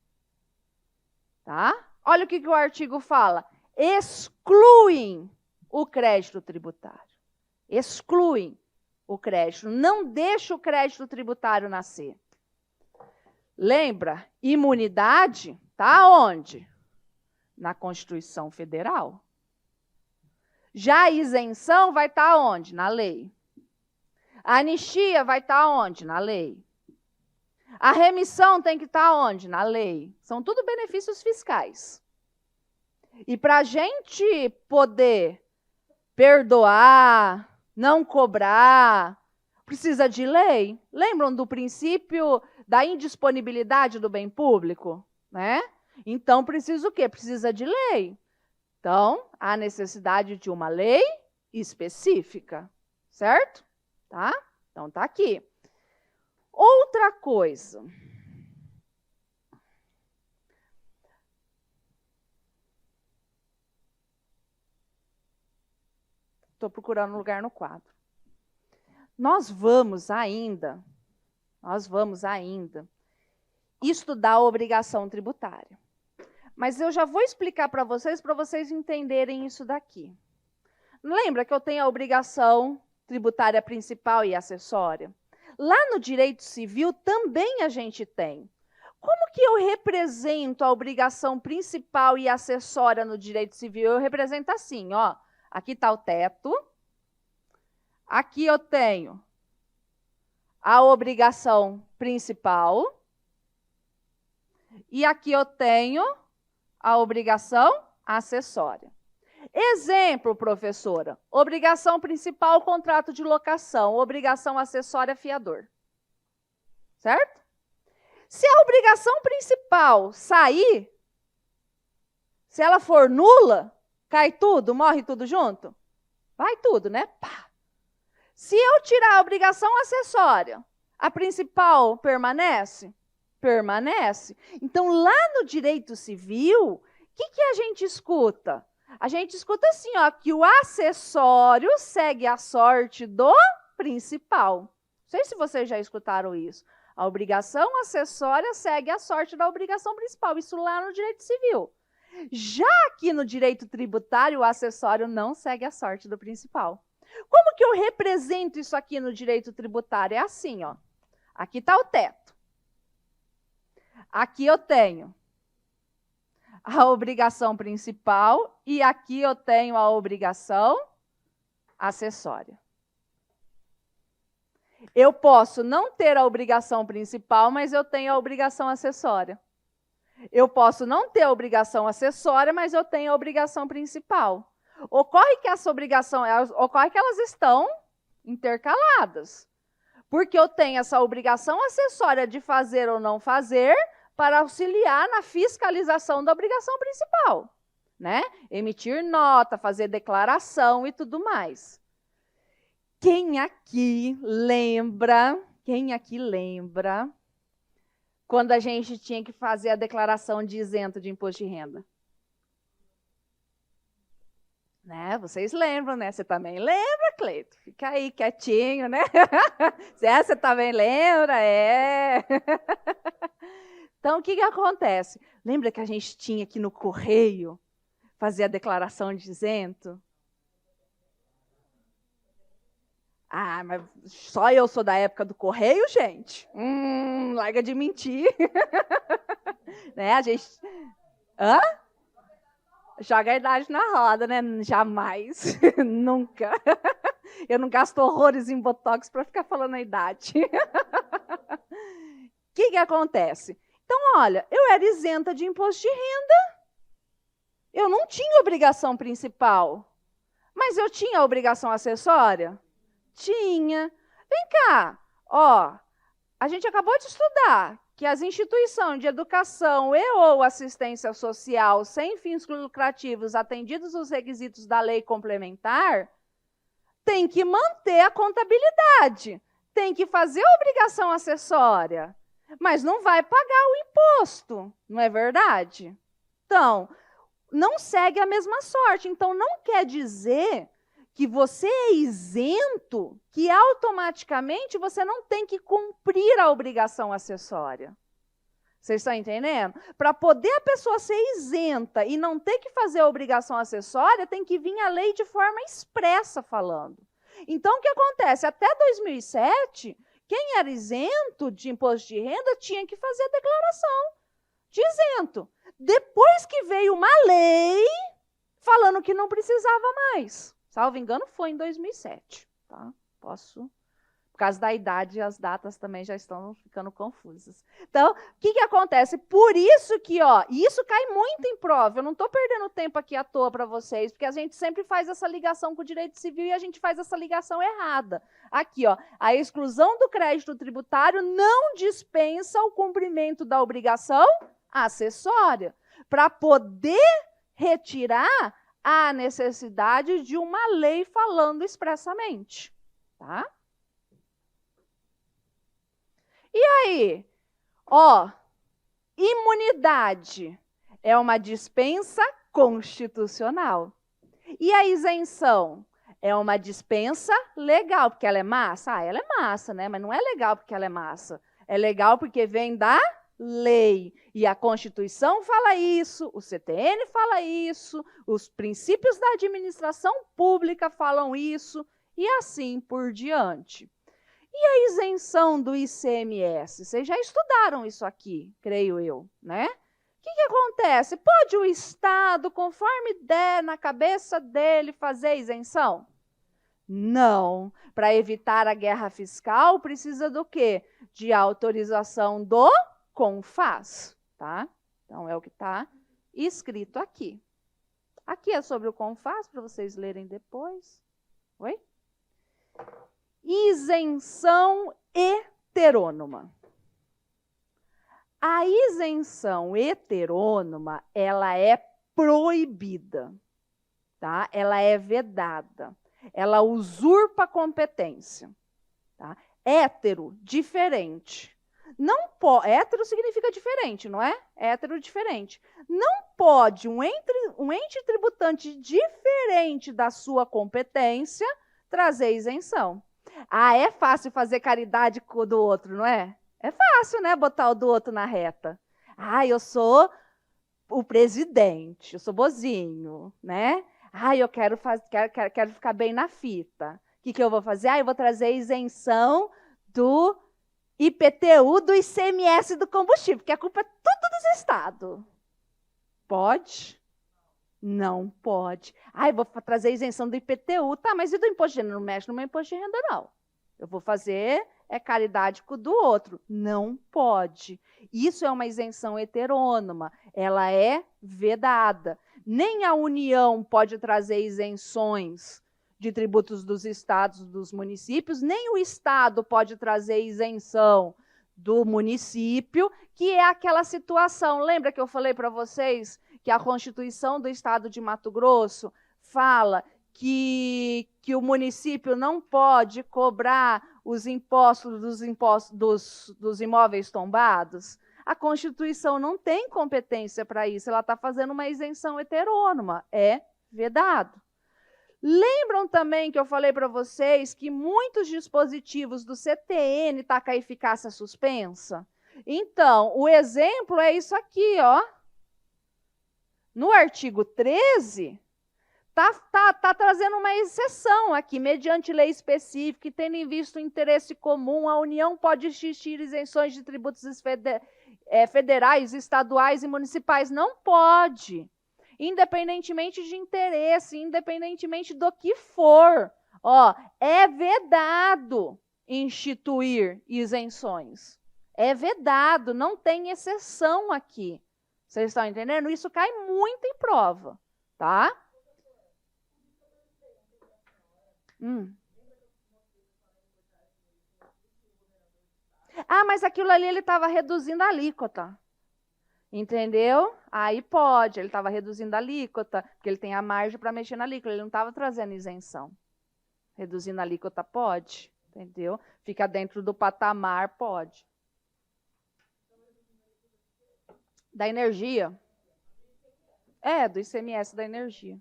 Speaker 1: Tá? Olha o que o artigo fala. Excluem o crédito tributário. Excluem o crédito. Não deixa o crédito tributário nascer. Lembra? Imunidade está onde? Na Constituição Federal. Já a isenção vai estar onde? Na lei. A anistia vai estar onde? Na lei. A remissão tem que estar onde? Na lei. São tudo benefícios fiscais. E para a gente poder perdoar, não cobrar, precisa de lei. Lembram do princípio da indisponibilidade do bem público? Né? Então, precisa o quê? Precisa de lei. Então, há necessidade de uma lei específica, certo? Tá? Então, tá aqui. Outra coisa. Estou procurando um lugar no quadro. Nós vamos ainda estudar a obrigação tributária. Mas eu já vou explicar para vocês entenderem isso daqui. Lembra que eu tenho a obrigação tributária principal e acessória? Lá no direito civil também a gente tem. Como que eu represento a obrigação principal e acessória no direito civil? Eu represento assim, ó. Aqui está o teto. Aqui eu tenho a obrigação principal. E aqui eu tenho a obrigação acessória. Exemplo, professora. Obrigação principal, contrato de locação. Obrigação acessória, fiador. Certo? Se a obrigação principal sair, se ela for nula, cai tudo, morre tudo junto? Vai tudo, né? Pá. Se eu tirar a obrigação acessória, a principal permanece? Permanece. Então, lá no direito civil, o que a gente escuta? A gente escuta assim, ó, que o acessório segue a sorte do principal. Não sei se vocês já escutaram isso. A obrigação acessória segue a sorte da obrigação principal. Isso lá no direito civil. Já aqui no direito tributário, o acessório não segue a sorte do principal. Como que eu represento isso aqui no direito tributário? É assim, ó. Aqui está o teto. Aqui eu tenho a obrigação principal e aqui eu tenho a obrigação acessória. Eu posso não ter a obrigação principal, mas eu tenho a obrigação acessória. Eu posso não ter a obrigação acessória, mas eu tenho a obrigação principal. Ocorre que elas estão intercaladas. Porque eu tenho essa obrigação acessória de fazer ou não fazer para auxiliar na fiscalização da obrigação principal, né? Emitir nota, fazer declaração e tudo mais. Quem aqui lembra quando a gente tinha que fazer a declaração de isento de imposto de renda? Né? Vocês lembram, né? Você também lembra, Cleito? Fica aí quietinho, né? Você também lembra? É. Então, o que acontece? Lembra que a gente tinha aqui no correio fazer a declaração de isento? Ah, mas só eu sou da época do correio, gente? Larga de mentir. Né? A gente... Hã? Joga a idade na roda, né? Jamais. Nunca. Eu não gasto horrores em botox para ficar falando a idade. O que acontece? Então, olha, eu era isenta de imposto de renda. Eu não tinha obrigação principal. Mas eu tinha obrigação acessória? Tinha. Vem cá, ó. A gente acabou de estudar que as instituições de educação e ou assistência social sem fins lucrativos atendidos os requisitos da lei complementar tem que manter a contabilidade, tem que fazer a obrigação acessória, mas não vai pagar o imposto, não é verdade? Então, não segue a mesma sorte. Então, não quer dizer que você é isento, que automaticamente você não tem que cumprir a obrigação acessória. Vocês estão entendendo? Para poder a pessoa ser isenta e não ter que fazer a obrigação acessória, tem que vir a lei de forma expressa falando. Então, o que acontece? Até 2007, quem era isento de imposto de renda tinha que fazer a declaração de isento. Depois que veio uma lei falando que não precisava mais. Salvo engano, foi em 2007. Tá? Por causa da idade, as datas também já estão ficando confusas. Então, o que acontece? Por isso que, ó, isso cai muito em prova. Eu não estou perdendo tempo aqui à toa para vocês, porque a gente sempre faz essa ligação com o direito civil e a gente faz essa ligação errada. Aqui, ó, a exclusão do crédito tributário não dispensa o cumprimento da obrigação acessória. Para poder retirar a necessidade de uma lei falando expressamente, tá? E aí, ó, imunidade é uma dispensa constitucional. E a isenção é uma dispensa legal, porque ela é massa? Ah, ela é massa, né? Mas não é legal porque ela é massa. É legal porque vem da lei. E a Constituição fala isso, o CTN fala isso, os princípios da administração pública falam isso, e assim por diante. E a isenção do ICMS? Vocês já estudaram isso aqui, creio eu, né? O que acontece? Pode o Estado, conforme der na cabeça dele, fazer isenção? Não. Para evitar a guerra fiscal, precisa do quê? De autorização do CONFAS, tá? Então, é o que está escrito aqui. Aqui é sobre o CONFAS, para vocês lerem depois. Oi? Isenção heterônoma. A isenção heterônoma, ela é proibida, tá? Ela é vedada. Ela usurpa a competência, tá? Hétero, diferente. Não pode, hétero significa diferente, não é? Hétero, diferente. Não pode um ente tributante diferente da sua competência trazer isenção. Ah, é fácil fazer caridade com o do outro, não é? É fácil, né? Botar o do outro na reta. Ah, eu sou o presidente, eu sou bozinho, né? Ah, eu quero ficar bem na fita. O que eu vou fazer? Ah, eu vou trazer isenção do IPTU, do ICMS do combustível, porque a culpa é tudo dos estados. Pode? Não pode. Ah, eu vou trazer isenção do IPTU. Tá, mas e do imposto de renda? Não mexe no meu imposto de renda, não. Eu vou fazer caridade com o do outro. Não pode. Isso é uma isenção heterônoma. Ela é vedada. Nem a União pode trazer isenções de tributos dos estados, dos municípios, nem o Estado pode trazer isenção do município, que é aquela situação. Lembra que eu falei para vocês que a Constituição do Estado de Mato Grosso fala que o município não pode cobrar os impostos dos imóveis tombados? A Constituição não tem competência para isso, ela está fazendo uma isenção heterônoma, é vedado. Lembram também que eu falei para vocês que muitos dispositivos do CTN estão com a eficácia suspensa? Então, o exemplo é isso aqui, ó. No artigo 13, tá trazendo uma exceção aqui, mediante lei específica e tendo em vista o interesse comum, a União pode exigir isenções de tributos federais, estaduais e municipais. Não pode. Independentemente de interesse, independentemente do que for. Ó, é vedado instituir isenções. É vedado, não tem exceção aqui. Vocês estão entendendo? Isso cai muito em prova, tá? Ah, mas aquilo ali ele estava reduzindo a alíquota. Entendeu? Aí pode, ele estava reduzindo a alíquota, porque ele tem a margem para mexer na alíquota, ele não estava trazendo isenção. Reduzindo a alíquota pode, entendeu? Fica dentro do patamar, pode. Da energia. É, do ICMS da energia.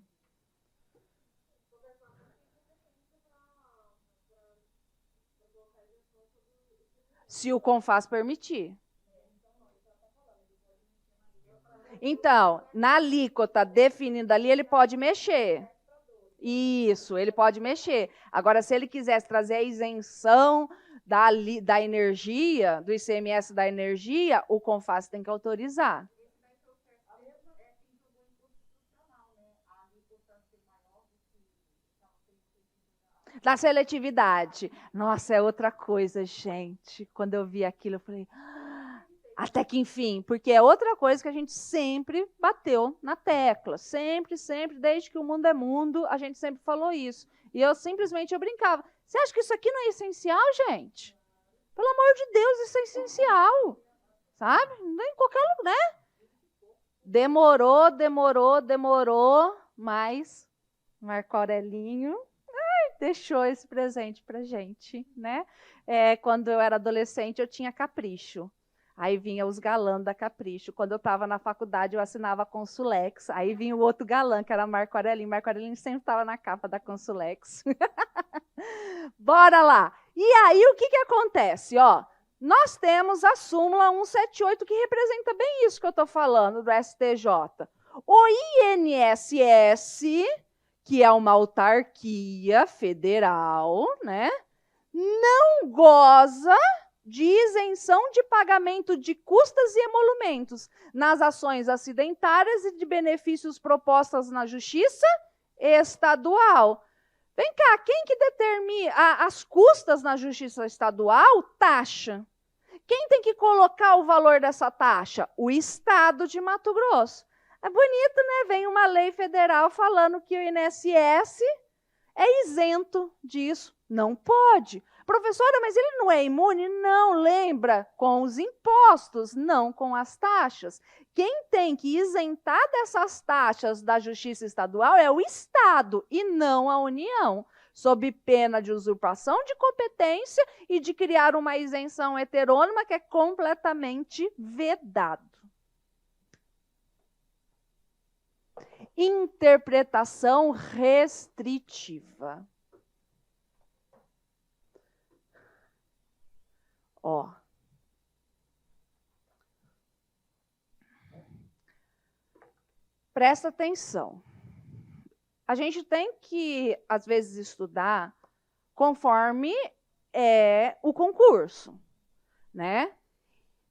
Speaker 1: Se o CONFAS permitir. Então, na alíquota definida ali, ele pode mexer. Isso, ele pode mexer. Agora, se ele quisesse trazer a isenção da energia, do ICMS da energia, o CONFAS tem que autorizar. Da seletividade. Nossa, é outra coisa, gente. Quando eu vi aquilo, eu falei... Até que enfim, porque é outra coisa que a gente sempre bateu na tecla. Sempre, sempre, desde que o mundo é mundo, a gente sempre falou isso. E eu simplesmente brincava. Você acha que isso aqui não é essencial, gente? Pelo amor de Deus, isso é essencial. Sabe? Não em qualquer lugar, né? Demorou, mas Marco Aurelinho deixou esse presente pra gente, né? Quando eu era adolescente, eu tinha capricho. Aí vinha os galãs da Capricho. Quando eu estava na faculdade, eu assinava a Consulex. Aí vinha o outro galã, que era Marco Aurelinho. Marco Aurelinho sempre estava na capa da Consulex. Bora lá. E aí, o que acontece? Ó, nós temos a súmula 178, que representa bem isso que eu estou falando, do STJ. O INSS, que é uma autarquia federal, né, não goza de isenção de pagamento de custas e emolumentos nas ações acidentárias e de benefícios propostas na Justiça Estadual. Vem cá, quem que determina as custas na Justiça Estadual? Taxa. Quem tem que colocar o valor dessa taxa? O Estado de Mato Grosso. É bonito, né? Vem uma lei federal falando que o INSS é isento disso. Não pode. Professora, mas ele não é imune? Não, lembra? Com os impostos, não com as taxas. Quem tem que isentar dessas taxas da Justiça Estadual é o Estado e não a União, sob pena de usurpação de competência e de criar uma isenção heterônima que é completamente vedado. Interpretação restritiva. Ó. Presta atenção. A gente tem que, às vezes, estudar conforme o concurso, né?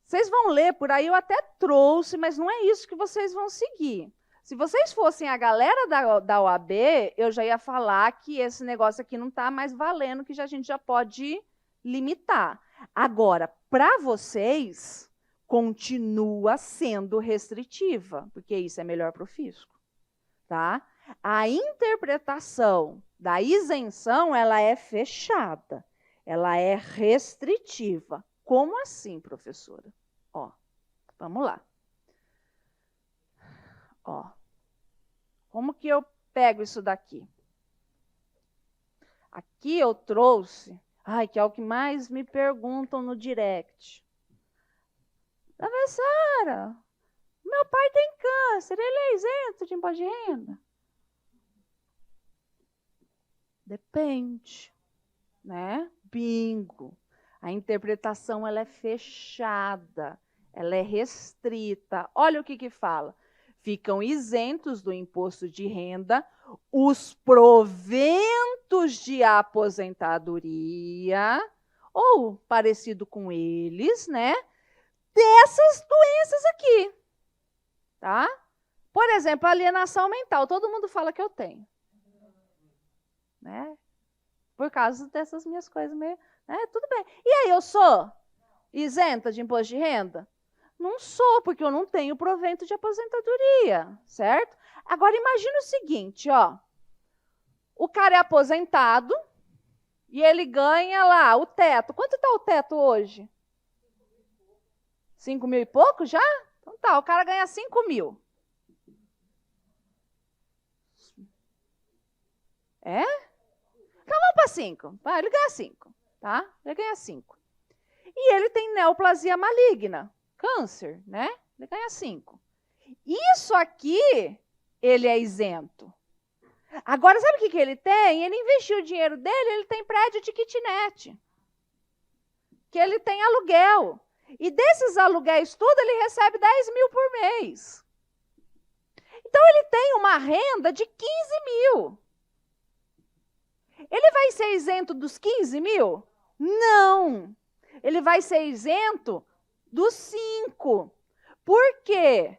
Speaker 1: Vocês vão ler por aí, eu até trouxe, mas não é isso que vocês vão seguir. Se vocês fossem a galera da OAB, eu já ia falar que esse negócio aqui não está mais valendo, que a gente já pode limitar. Agora, para vocês, continua sendo restritiva, porque isso é melhor para o fisco. Tá? A interpretação da isenção, ela é fechada, ela é restritiva. Como assim, professora? Ó, vamos lá. Ó, como que eu pego isso daqui? Aqui eu trouxe, que é o que mais me perguntam no direct. Professora, meu pai tem câncer, ele é isento de imposto de renda? Depende, né? Bingo. A interpretação ela é fechada, ela é restrita. Olha o que fala. Ficam isentos do imposto de renda os proventos de aposentadoria, ou parecido com eles, né? Dessas doenças aqui, tá? Por exemplo, alienação mental. Todo mundo fala que eu tenho, né? Por causa dessas minhas coisas meio... tudo bem. E aí, eu sou isenta de imposto de renda? Não sou, porque eu não tenho provento de aposentadoria, certo? Agora, imagina o seguinte, ó. O cara é aposentado e ele ganha lá o teto. Quanto está o teto hoje? 5 mil e pouco já? Então tá, o cara ganha 5 mil. É? Então vamos para 5. Ele ganha 5, tá? Ele ganha 5. E ele tem neoplasia maligna, câncer, né? Ele ganha 5. Isso aqui, ele é isento. Agora, sabe o que ele tem? Ele investiu o dinheiro dele, ele tem prédio de kitnet. Que ele tem aluguel. E desses aluguéis tudo, ele recebe 10 mil por mês. Então, ele tem uma renda de 15 mil. Ele vai ser isento dos 15 mil? Não. Ele vai ser isento dos 5. Por quê?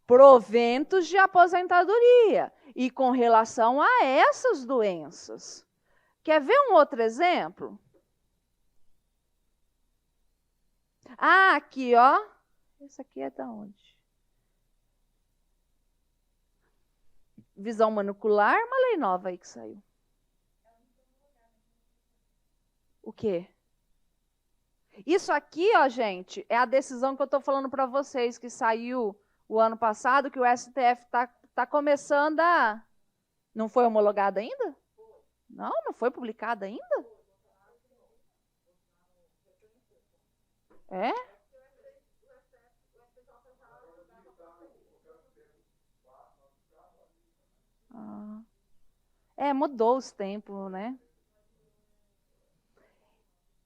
Speaker 1: Proventos de aposentadoria. E com relação a essas doenças. Quer ver um outro exemplo? Ah, aqui, ó. Esse aqui é da onde? Visão monocular, uma lei nova aí que saiu. O quê? Isso aqui, ó, gente, é a decisão que eu estou falando para vocês, que saiu o ano passado, que o STF está começando a... Não foi homologada ainda? Não foi publicada ainda? É? Mudou os tempos, né?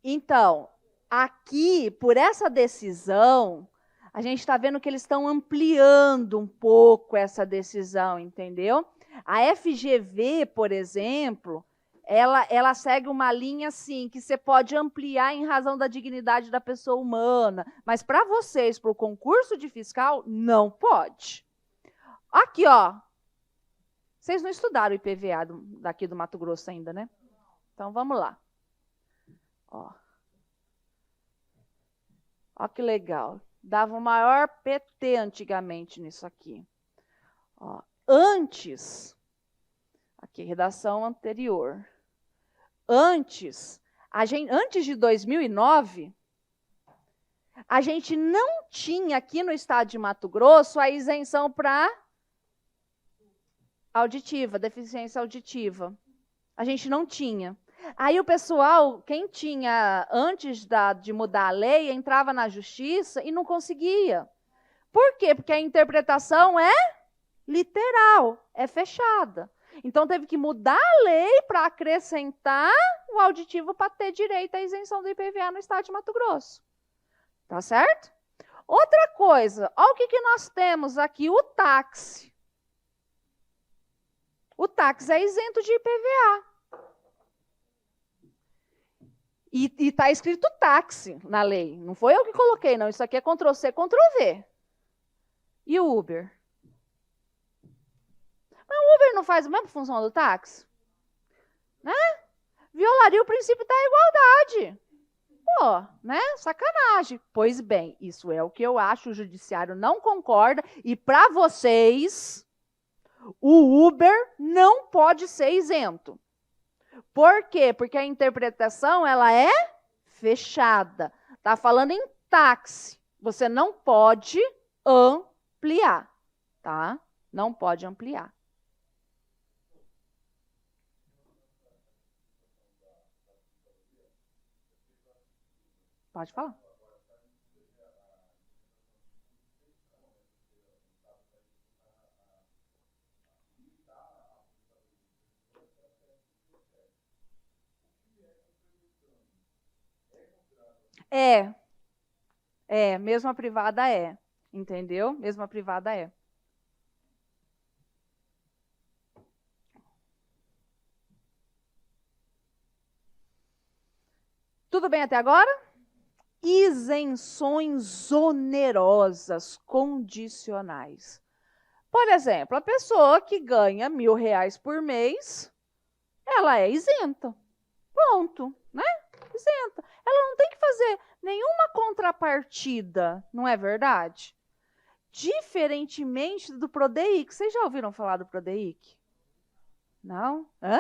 Speaker 1: Então, aqui, por essa decisão, a gente está vendo que eles estão ampliando um pouco essa decisão, entendeu? A FGV, por exemplo, ela segue uma linha assim, que você pode ampliar em razão da dignidade da pessoa humana, mas para vocês, para o concurso de fiscal, não pode. Aqui, ó. Vocês não estudaram o IPVA daqui do Mato Grosso ainda, né? Então, vamos lá. Ó que legal. Dava o maior PT antigamente nisso aqui. Ó, antes, aqui, redação anterior. Antes de 2009, a gente não tinha aqui no estado de Mato Grosso a isenção para auditiva, deficiência auditiva. A gente não tinha. Aí o pessoal, quem tinha, antes de mudar a lei, entrava na justiça e não conseguia. Por quê? Porque a interpretação é literal, é fechada. Então teve que mudar a lei para acrescentar o auditivo para ter direito à isenção do IPVA no estado de Mato Grosso. Tá certo? Outra coisa, olha o que nós temos aqui, o táxi. O táxi é isento de IPVA. E está escrito táxi na lei. Não foi eu que coloquei, não. Isso aqui é Ctrl+C, Ctrl+V. E o Uber? Mas o Uber não faz a mesma função do táxi? Né? Violaria o princípio da igualdade. Pô, né? Sacanagem. Pois bem, isso é o que eu acho, o judiciário não concorda. E para vocês, o Uber não pode ser isento. Por quê? Porque a interpretação ela é fechada. Está falando em táxi. Você não pode ampliar, tá? Não pode ampliar. Pode falar. Mesmo a privada é. Entendeu? Mesmo a privada é. Tudo bem até agora? Isenções onerosas condicionais. Por exemplo, a pessoa que ganha R$1.000 por mês, ela é isenta. Ponto, né? Isenta. Ela não tem que fazer nenhuma contrapartida, não é verdade? Diferentemente do Prodeic. Vocês já ouviram falar do Prodeic? Não? Hã?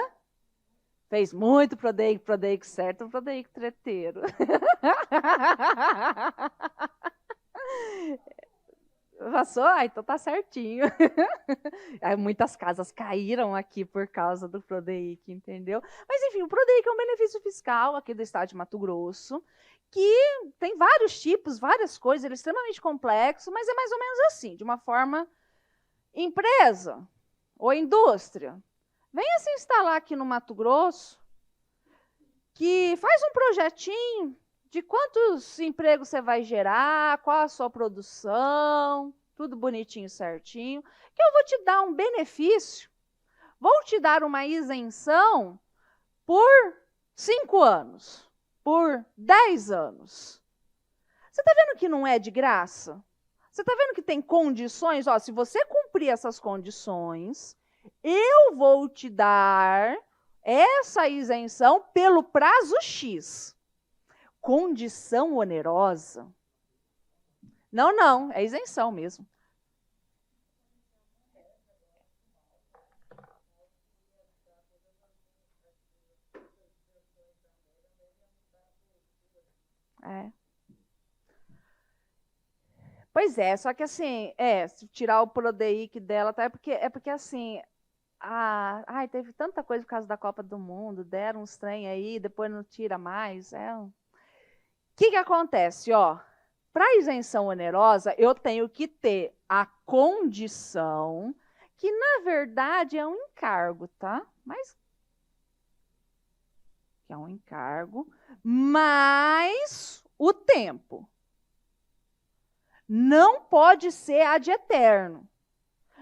Speaker 1: Fez muito Prodeic certo, Prodeic treteiro. Passou? Ah, então tá certinho. Aí muitas casas caíram aqui por causa do Prodeic, entendeu? Mas enfim, o Prodeic é um benefício fiscal aqui do estado de Mato Grosso, que tem vários tipos, várias coisas, ele é extremamente complexo, mas é mais ou menos assim, de uma forma, empresa ou indústria, venha se instalar aqui no Mato Grosso, que faz um projetinho de quantos empregos você vai gerar, qual a sua produção, tudo bonitinho, certinho, que eu vou te dar um benefício, vou te dar uma isenção por 5 anos, por 10 anos. Você está vendo que não é de graça? Você está vendo que tem condições? Ó, se você cumprir essas condições, eu vou te dar essa isenção pelo prazo X. Condição onerosa? Não, é isenção mesmo. Pois é, só que assim, se tirar o Prodeic dela, tá? É porque assim, teve tanta coisa por causa da Copa do Mundo, deram uns trem aí, depois não tira mais. O que acontece, ó? Para isenção onerosa, eu tenho que ter a condição, que na verdade é um encargo, tá? Mas que é um encargo, mais o tempo. Não pode ser ad eterno.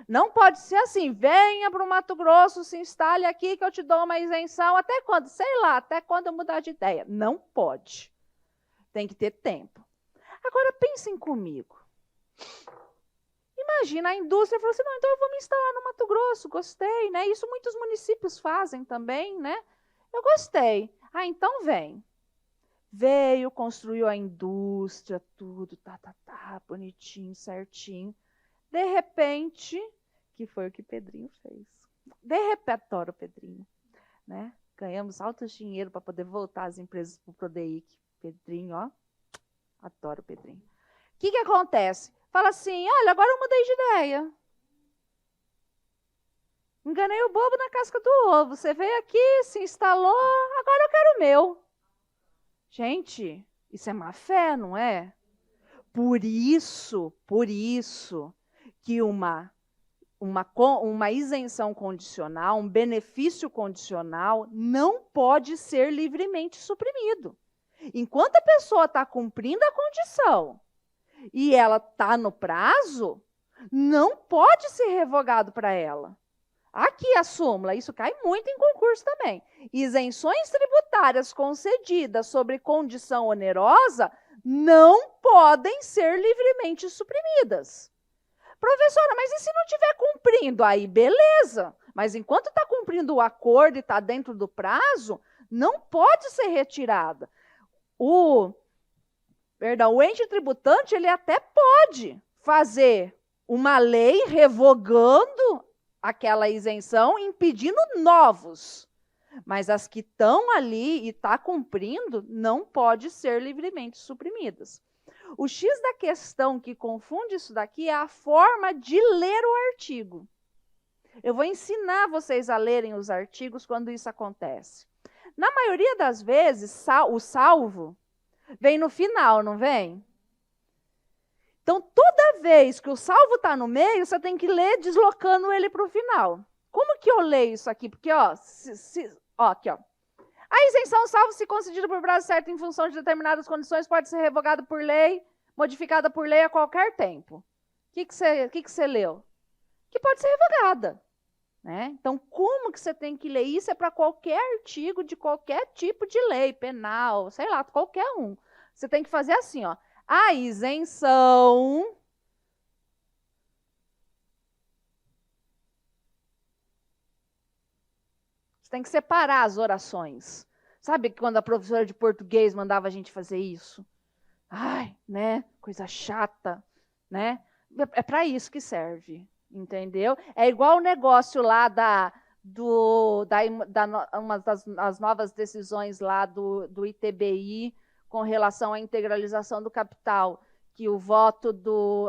Speaker 1: Não pode ser assim, venha para o Mato Grosso, se instale aqui que eu te dou uma isenção. Até quando? Sei lá, até quando eu mudar de ideia. Não pode. Tem que ter tempo. Agora, pensem comigo. Imagina, a indústria falou assim, não, então eu vou me instalar no Mato Grosso, gostei, né? Isso muitos municípios fazem também, né? Eu gostei. Então vem. Veio, construiu a indústria, tudo, bonitinho, certinho. De repente, que foi o que Pedrinho fez. De repente, adoro o Pedrinho, né? Ganhamos altos dinheiro para poder voltar as empresas para o Prodeic. Pedrinho, ó, adoro o Pedrinho. O que acontece? Fala assim, olha, agora eu mudei de ideia. Enganei o bobo na casca do ovo. Você veio aqui, se instalou, agora eu quero o meu. Gente, isso é má fé, não é? Por isso que uma isenção condicional, um benefício condicional, não pode ser livremente suprimido. Enquanto a pessoa está cumprindo a condição e ela está no prazo, não pode ser revogado para ela. Aqui a súmula, isso cai muito em concurso também. Isenções tributárias concedidas sobre condição onerosa não podem ser livremente suprimidas. Professora, mas e se não estiver cumprindo? Aí, beleza. Mas enquanto está cumprindo o acordo e está dentro do prazo, não pode ser retirada. O ente tributante, ele até pode fazer uma lei revogando aquela isenção, impedindo novos. Mas as que estão ali e estão cumprindo, não pode ser livremente suprimidas. O X da questão que confunde isso daqui é a forma de ler o artigo. Eu vou ensinar vocês a lerem os artigos quando isso acontece. Na maioria das vezes, o salvo vem no final, não vem? Então, toda vez que o salvo está no meio, você tem que ler deslocando ele para o final. Como que eu leio isso aqui? Porque, ó, aqui, ó. A isenção, salvo se concedida por prazo certo em função de determinadas condições, pode ser revogada por lei, modificada por lei a qualquer tempo. O que você leu? Que pode ser revogada. Né? Então, como que você tem que ler? Isso é para qualquer artigo de qualquer tipo de lei, penal, sei lá, qualquer um. Você tem que fazer assim, ó. A isenção... Você tem que separar as orações. Sabe quando a professora de português mandava a gente fazer isso? Ai, né? Coisa chata, né? É para isso que serve, entendeu? É igual o negócio lá uma das novas decisões lá do ITBI com relação à integralização do capital, que o voto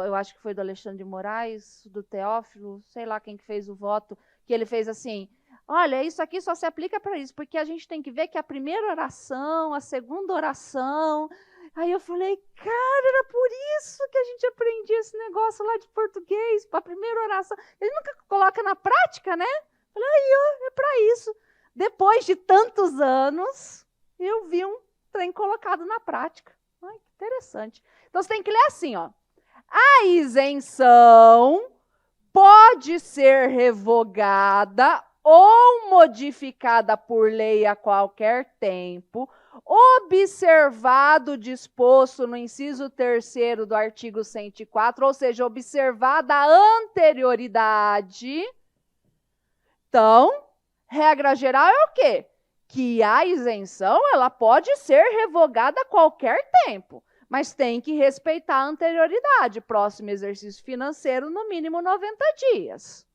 Speaker 1: eu acho que foi do Alexandre de Moraes, do Teófilo, sei lá quem que fez o voto, que ele fez assim: olha, isso aqui só se aplica para isso, porque a gente tem que ver que a primeira oração, a segunda oração... Aí eu falei, cara, era por isso que a gente aprendia esse negócio lá de português, para a primeira oração. Ele nunca coloca na prática, né? Eu falei, aí, ó, é para isso. Depois de tantos anos, eu vi um trem colocado na prática. Ai, que interessante. Então, você tem que ler assim, ó. A isenção pode ser revogada ou modificada por lei a qualquer tempo, observado o disposto no inciso 3º do artigo 104, ou seja, observada a anterioridade. Então, regra geral é o quê? Que a isenção ela pode ser revogada a qualquer tempo, mas tem que respeitar a anterioridade. Próximo exercício financeiro, no mínimo 90 dias.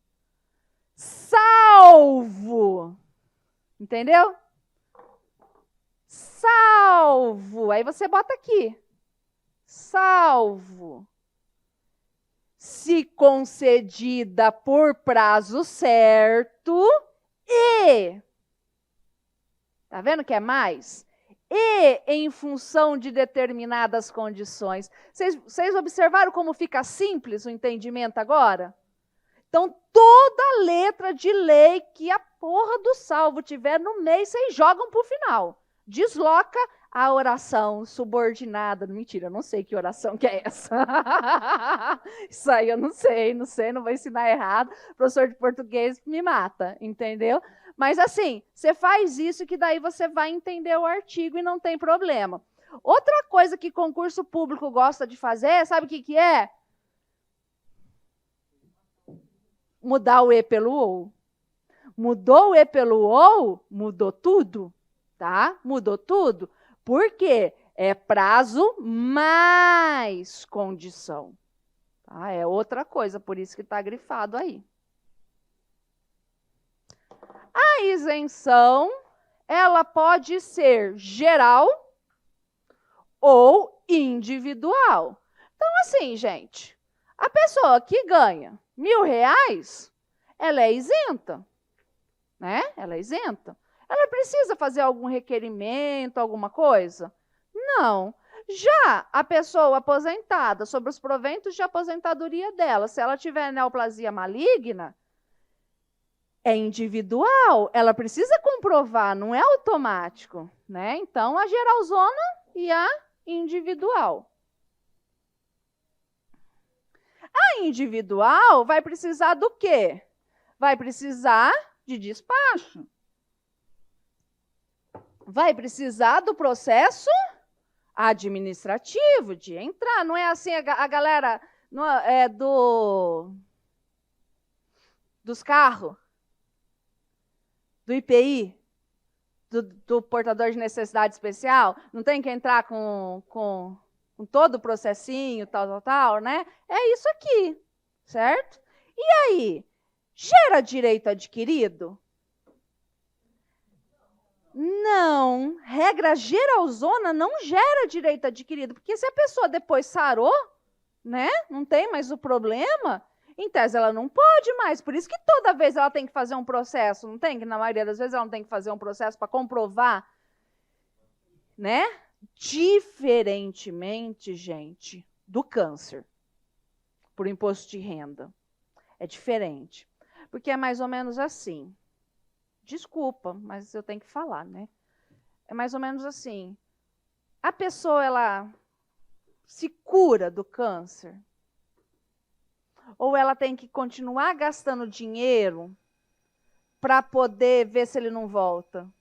Speaker 1: Salvo. Entendeu? Salvo. Aí você bota aqui. Salvo. Se concedida por prazo certo e... Tá vendo que é mais? E em função de determinadas condições. Vocês observaram como fica simples o entendimento agora? Então, toda letra de lei que a porra do salvo tiver no meio, vocês jogam para o final. Desloca a oração subordinada. Mentira, eu não sei que oração que é essa. Isso aí eu não sei, não vou ensinar errado. O professor de português me mata, entendeu? Mas assim, você faz isso que daí você vai entender o artigo e não tem problema. Outra coisa que concurso público gosta de fazer, sabe o que é? Mudar o E pelo OU. Mudou o E pelo OU, mudou tudo, tá? Mudou tudo. Por quê? É prazo mais condição. Tá? É outra coisa, por isso que está grifado aí. A isenção, ela pode ser geral ou individual. Então, assim, gente, a pessoa que ganha R$1.000, ela é isenta, né? Ela é isenta. Ela precisa fazer algum requerimento, alguma coisa? Não. Já a pessoa aposentada, sobre os proventos de aposentadoria dela, se ela tiver neoplasia maligna, é individual, ela precisa comprovar, não é automático, né? Então, a geralzona e a individual. A individual vai precisar do quê? Vai precisar de despacho. Vai precisar do processo administrativo, de entrar. Não é assim a galera dos carros, do IPI, do portador de necessidade especial, não tem que entrar com todo o processinho, tal, né? É isso aqui, certo? E aí, gera direito adquirido? Não, regra geralzona não gera direito adquirido, porque se a pessoa depois sarou, né, não tem mais o problema, em tese ela não pode mais, por isso que toda vez ela tem que fazer um processo, não tem? Que na maioria das vezes ela não tem que fazer um processo para comprovar, né? Diferentemente, gente, do câncer, por imposto de renda. É diferente, porque é mais ou menos assim. Desculpa, mas eu tenho que falar, né? é mais ou menos assim. A pessoa, ela se cura do câncer? Ou ela tem que continuar gastando dinheiro para poder ver se ele não volta?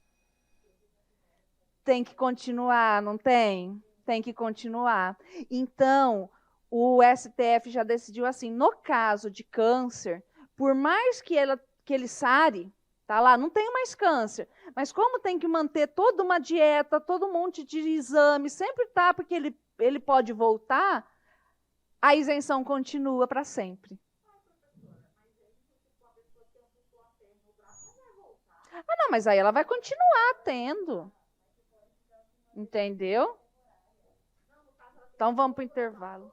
Speaker 1: Tem que continuar, não tem? Tem que continuar. Então, o STF já decidiu assim, no caso de câncer, por mais que ele sare, tá lá, não tem mais câncer, mas como tem que manter toda uma dieta, todo um monte de exame, sempre tá, porque ele pode voltar, a isenção continua para sempre. Ah, não, mas aí ela vai continuar tendo. Entendeu? Então vamos para o intervalo.